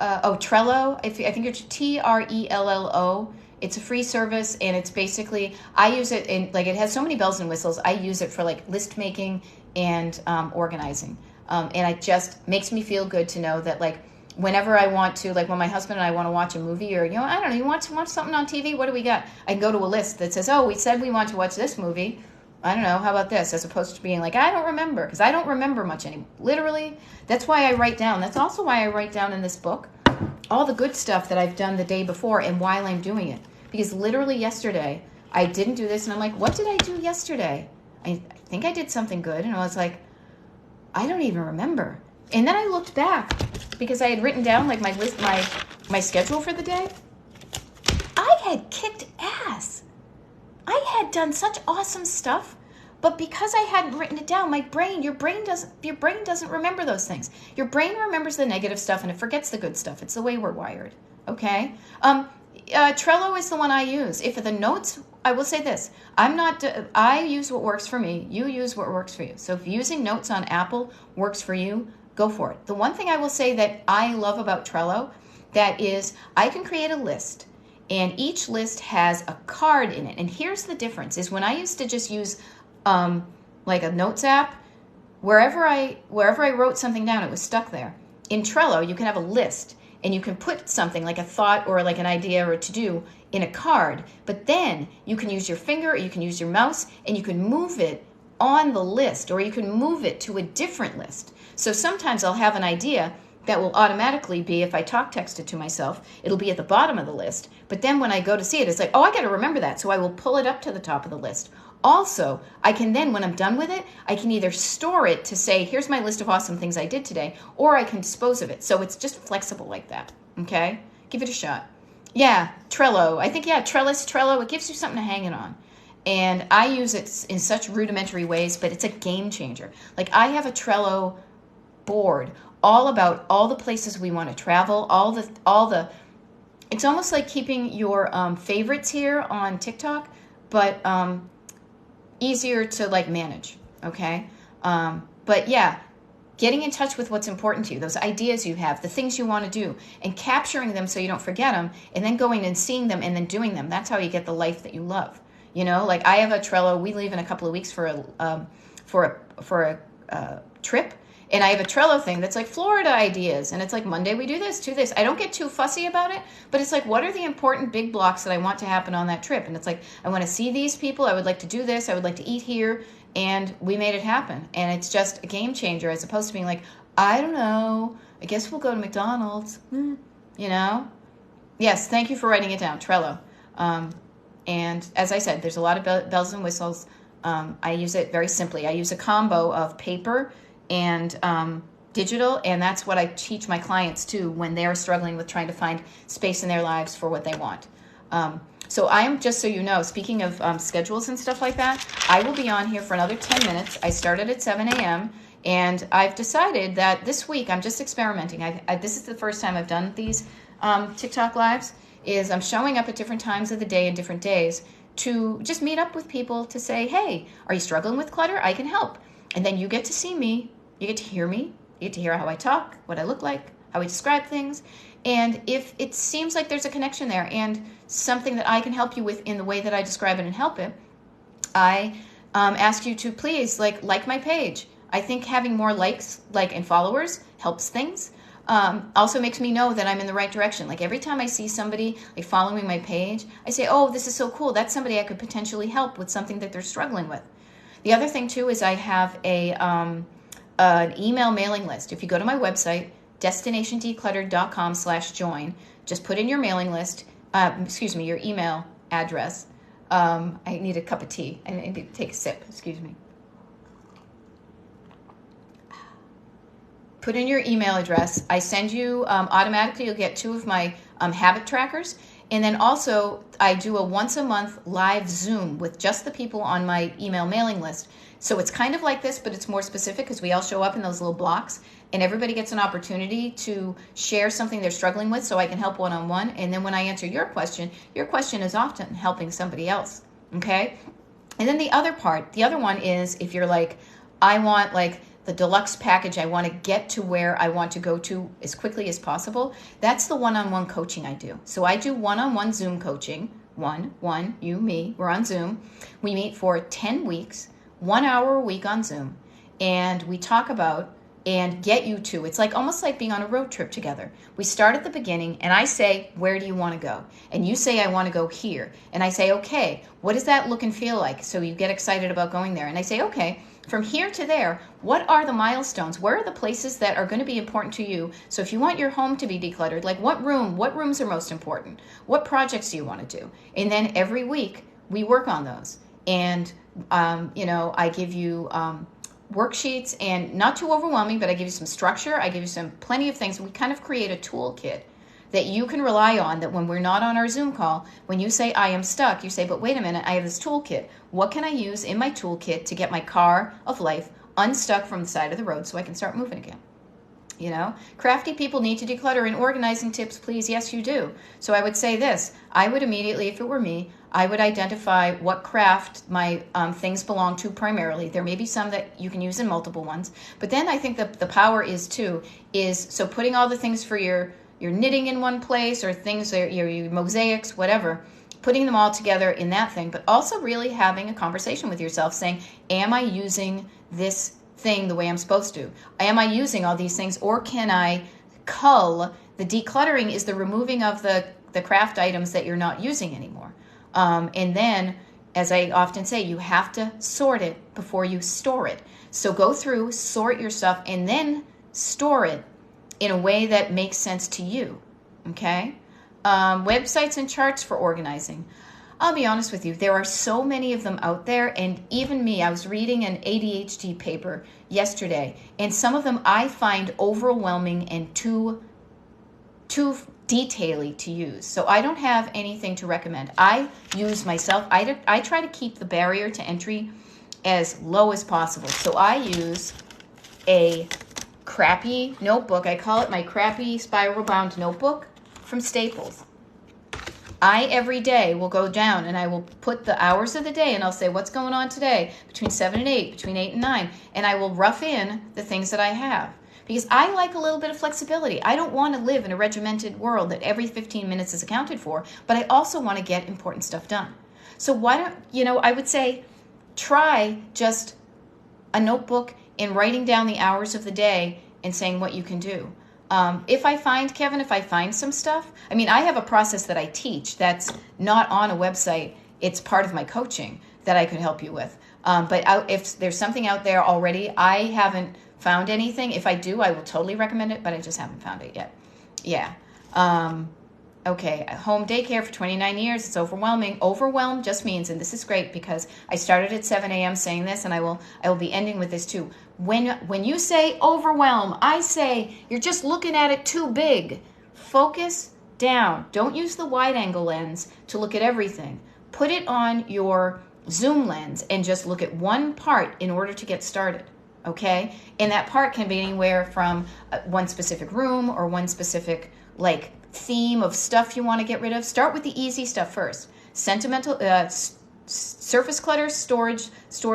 Trello. I think it's Trello. It's a free service, and it's basically, I use it in, like, it has so many bells and whistles. I use it for like list making and organizing, and it just makes me feel good to know that, like, whenever I want to, like when my husband and I want to watch a movie, or, you know, I don't know, you want to watch something on TV? What do we got? I can go to a list that says, oh, we said we want to watch this movie. I don't know, how about this? As opposed to being like, I don't remember, because I don't remember much anymore. Literally, that's why I write down. That's also why I write down in this book all the good stuff that I've done the day before and while I'm doing it. Because literally yesterday, I didn't do this, and I'm like, what did I do yesterday? I think I did something good, and I was like, I don't even remember. And then I looked back, because I had written down like my list, my schedule for the day. I had kicked ass. I had done such awesome stuff, but because I hadn't written it down, your brain doesn't remember those things. Your brain remembers the negative stuff, and it forgets the good stuff. It's the way we're wired. Okay. Trello is the one I use. If the notes, I will say this, I use what works for me. You use what works for you. So if using notes on Apple works for you, go for it. The one thing I will say that I love about Trello, that is, I can create a list, and each list has a card in it. And here's the difference, is when I used to just use like a notes app, wherever I wrote something down, it was stuck there. In Trello, you can have a list, and you can put something like a thought or like an idea or a to-do in a card, but then you can use your finger, or you can use your mouse, and you can move it on the list, or you can move it to a different list. So sometimes I'll have an idea that will automatically be, if I text it to myself, it'll be at the bottom of the list. But then when I go to see it, it's like, oh, I got to remember that. So I will pull it up to the top of the list. Also, I can then, when I'm done with it, I can either store it to say, here's my list of awesome things I did today, or I can dispose of it. So it's just flexible like that. Okay? Give it a shot. Yeah, Trello. I think, Trello, it gives you something to hang it on. And I use it in such rudimentary ways, but it's a game changer. Like, I have a Trello board all about all the places we want to travel, all the it's almost like keeping your favorites here on TikTok, but easier to like manage. Okay. But yeah, getting in touch with what's important to you, those ideas you have, the things you want to do, and capturing them so you don't forget them, and then going and seeing them and then doing them. That's how you get the life that you love. You know, like I have a Trello. We leave in a couple of weeks for a trip. And I have a Trello thing that's like Florida ideas. And it's like Monday we do this. I don't get too fussy about it, but it's like, what are the important big blocks that I want to happen on that trip? And it's like, I want to see these people. I would like to do this. I would like to eat here. And we made it happen. And it's just a game changer as opposed to being like, I don't know, I guess we'll go to McDonald's, you know? Yes, thank you for writing it down, Trello. And as I said, there's a lot of bells and whistles. I use it very simply. I use a combo of paper and digital, and that's what I teach my clients too when they're struggling with trying to find space in their lives for what they want. So I am, just so you know, speaking of schedules and stuff like that, I will be on here for another 10 minutes. I started at 7 a.m., and I've decided that this week I'm just experimenting. This is the first time I've done these TikTok lives, is I'm showing up at different times of the day and different days to just meet up with people to say, hey, are you struggling with clutter? I can help. And then you get to see me, you get to hear me, you get to hear how I talk, what I look like, how I describe things. And if it seems like there's a connection there and something that I can help you with in the way that I describe it and help it, I ask you to please like my page. I think having more likes and followers helps things. Also makes me know that I'm in the right direction. Like every time I see somebody like following my page, I say, oh, this is so cool. That's somebody I could potentially help with something that they're struggling with. The other thing too is I have an email mailing list. If you go to my website, destinationdecluttered.com/join, just put in your mailing list, your email address. I need a cup of tea. I need to take a sip, excuse me. Put in your email address. I send you automatically, you'll get 2 of my habit trackers. And then also I do a once a month live Zoom with just the people on my email mailing list. So it's kind of like this, but it's more specific because we all show up in those little blocks and everybody gets an opportunity to share something they're struggling with so I can help one-on-one. And then when I answer your question is often helping somebody else, okay? And then the other one is if you're like, I want like the deluxe package, I want to get to where I want to go to as quickly as possible. That's the one-on-one coaching I do. So I do one-on-one Zoom coaching, you, me, we're on Zoom. We meet for 10 weeks, 1 hour a week on Zoom, and we talk about and get you to, it's like almost like being on a road trip together. We start at the beginning and I say, where do you want to go? And you say, I want to go here. And I say, okay, what does that look and feel like? So you get excited about going there. And I say, okay, from here to there, what are the milestones? Where are the places that are going to be important to you? So if you want your home to be decluttered, like what rooms are most important? What projects do you want to do? And then every week we work on those. And, I give you worksheets, and not too overwhelming, but I give you some structure. I give you plenty of things. We kind of create a toolkit that you can rely on, that when we're not on our Zoom call, when you say, I am stuck, you say, but wait a minute, I have this toolkit. What can I use in my toolkit to get my car of life unstuck from the side of the road so I can start moving again? Crafty people need to declutter. And organizing tips, please. Yes, you do. So I would say this. I would immediately, if it were me, I would identify what craft my things belong to primarily. There may be some that you can use in multiple ones. But then I think the power is so putting all the things for your knitting in one place, or things, or your mosaics, whatever, putting them all together in that thing, but also really having a conversation with yourself saying, am I using this thing the way I'm supposed to? Am I using all these things, or can I cull? The decluttering is the removing of the craft items that you're not using anymore. And then, as I often say, you have to sort it before you store it. So go through, sort your stuff, and then store it in a way that makes sense to you, okay? Websites and charts for organizing. I'll be honest with you, there are so many of them out there, and even me, I was reading an ADHD paper yesterday, and some of them I find overwhelming and too detaily to use. So I don't have anything to recommend. I use myself. I try to keep the barrier to entry as low as possible. So I use a crappy notebook. I call it my crappy spiral bound notebook from Staples. I every day will go down and I will put the hours of the day, and I'll say what's going on today between 7 and 8, between 8 and 9, and I will rough in the things that I have. Because I like a little bit of flexibility. I don't want to live in a regimented world that every 15 minutes is accounted for, but I also want to get important stuff done. So why don't, I would say try just a notebook in writing down the hours of the day and saying what you can do. If I find some stuff, I mean, I have a process that I teach that's not on a website. It's part of my coaching that I could help you with. If there's something out there already, I haven't found anything. If I do, I will totally recommend it, but I just haven't found it yet. Yeah. Okay, home daycare for 29 years. It's overwhelming. Overwhelm just means, and this is great because I started at 7 a.m. saying this, and I will be ending with this too. When you say overwhelm, I say you're just looking at it too big. Focus down. Don't use the wide angle lens to look at everything. Put it on your zoom lens and just look at one part in order to get started. Okay? And that part can be anywhere from one specific room or one specific theme of stuff you want to get rid of. Start with the easy stuff first. Sentimental, surface clutter, stored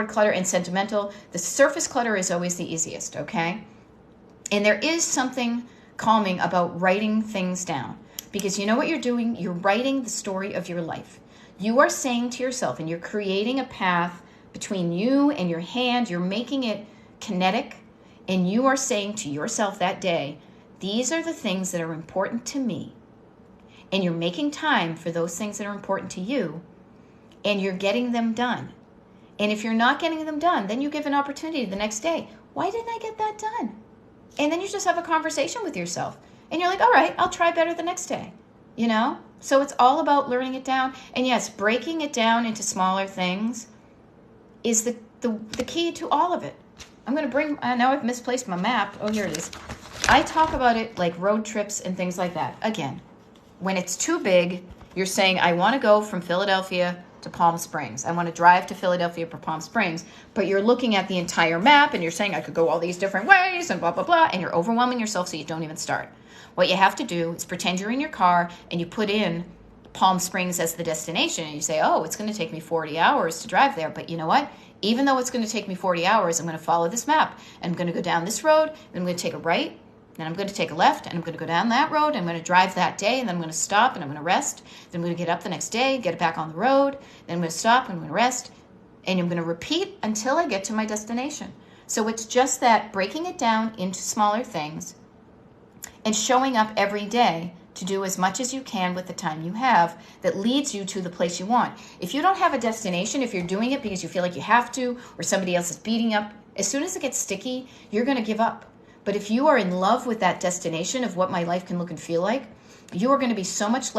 clutter, and sentimental. The surface clutter is always the easiest, okay? And there is something calming about writing things down, because you know what you're doing? You're writing the story of your life. You are saying to yourself, and you're creating a path between you and your hand. You're making it kinetic, and you are saying to yourself that day, these are the things that are important to me. And you're making time for those things that are important to you, and you're getting them done. And if you're not getting them done, then you give an opportunity the next day. Why didn't I get that done? And then you just have a conversation with yourself. And you're like, all right, I'll try better the next day. You know? So it's all about learning it down. And yes, breaking it down into smaller things is the key to all of it. I'm going to bring, now I've misplaced my map. Oh, here it is. I talk about it like road trips and things like that. Again, when it's too big, you're saying, I want to go from Philadelphia to Palm Springs. I want to drive to Philadelphia for Palm Springs. But you're looking at the entire map and you're saying, I could go all these different ways and blah, blah, blah. And you're overwhelming yourself so you don't even start. What you have to do is pretend you're in your car and you put in Palm Springs as the destination. And you say, oh, it's going to take me 40 hours to drive there. But you know what? Even though it's going to take me 40 hours, I'm going to follow this map. I'm going to go down this road. Then I'm going to take a right. Then I'm going to take a left, and I'm going to go down that road. I'm going to drive that day, and then I'm going to stop, and I'm going to rest. Then I'm going to get up the next day, get it back on the road. Then I'm going to stop, and I'm going to rest. And I'm going to repeat until I get to my destination. So it's just that breaking it down into smaller things and showing up every day to do as much as you can with the time you have that leads you to the place you want. If you don't have a destination, if you're doing it because you feel like you have to, or somebody else is beating up, as soon as it gets sticky, you're going to give up. But if you are in love with that destination of what my life can look and feel like, you are going to be so much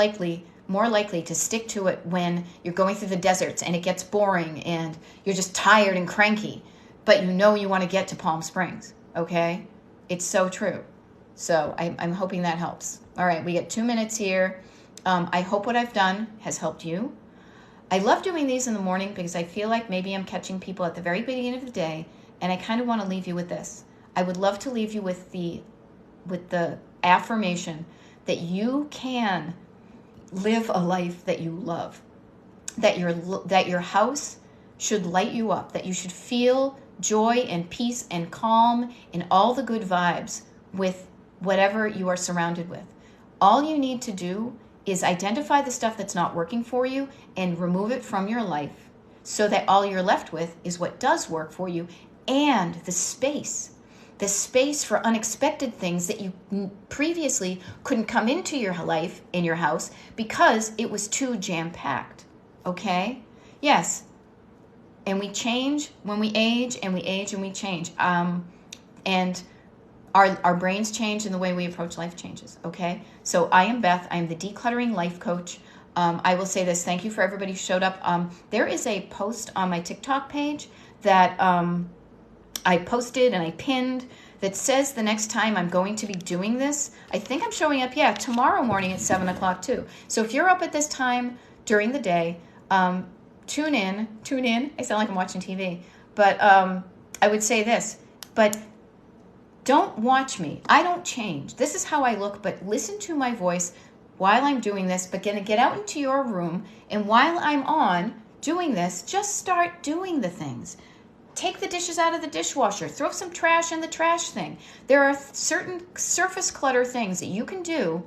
more likely to stick to it when you're going through the deserts and it gets boring and you're just tired and cranky, but you know you want to get to Palm Springs, okay? It's so true. So I'm hoping that helps. All right, we get 2 minutes here. I hope what I've done has helped you. I love doing these in the morning because I feel like maybe I'm catching people at the very beginning of the day, and I kind of want to leave you with this. I would love to leave you with the affirmation that you can live a life that you love, that your house should light you up, that you should feel joy and peace and calm and all the good vibes with whatever you are surrounded with. All you need to do is identify the stuff that's not working for you and remove it from your life so that all you're left with is what does work for you, and the space for unexpected things that you previously couldn't come into your life, in your house, because it was too jam-packed, okay? Yes, and we change when we age, and we age and we change. And our brains change, and the way we approach life changes, okay? So I am Beth. I am the Decluttering Life Coach. I will say this. Thank you for everybody who showed up. There is a post on my TikTok page that I posted and I pinned that says the next time I'm going to be doing this. I think I'm showing up, tomorrow morning at 7 o'clock too. So if you're up at this time during the day, tune in. I sound like I'm watching TV. But I would say this, but don't watch me. I don't change. This is how I look, but listen to my voice while I'm doing this, but get out into your room, and while I'm on doing this, just start doing the things. Take the dishes out of the dishwasher. Throw some trash in the trash thing. There are certain surface clutter things that you can do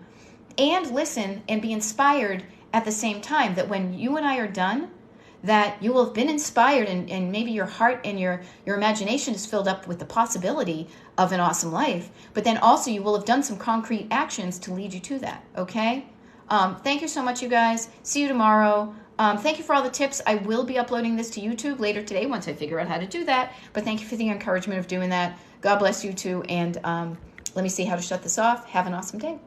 and listen and be inspired at the same time, that when you and I are done, that you will have been inspired, and maybe your heart and your imagination is filled up with the possibility of an awesome life. But then also you will have done some concrete actions to lead you to that, okay? Thank you so much, you guys. See you tomorrow. Thank you for all the tips. I will be uploading this to YouTube later today once I figure out how to do that. But thank you for the encouragement of doing that. God bless you too. And let me see how to shut this off. Have an awesome day.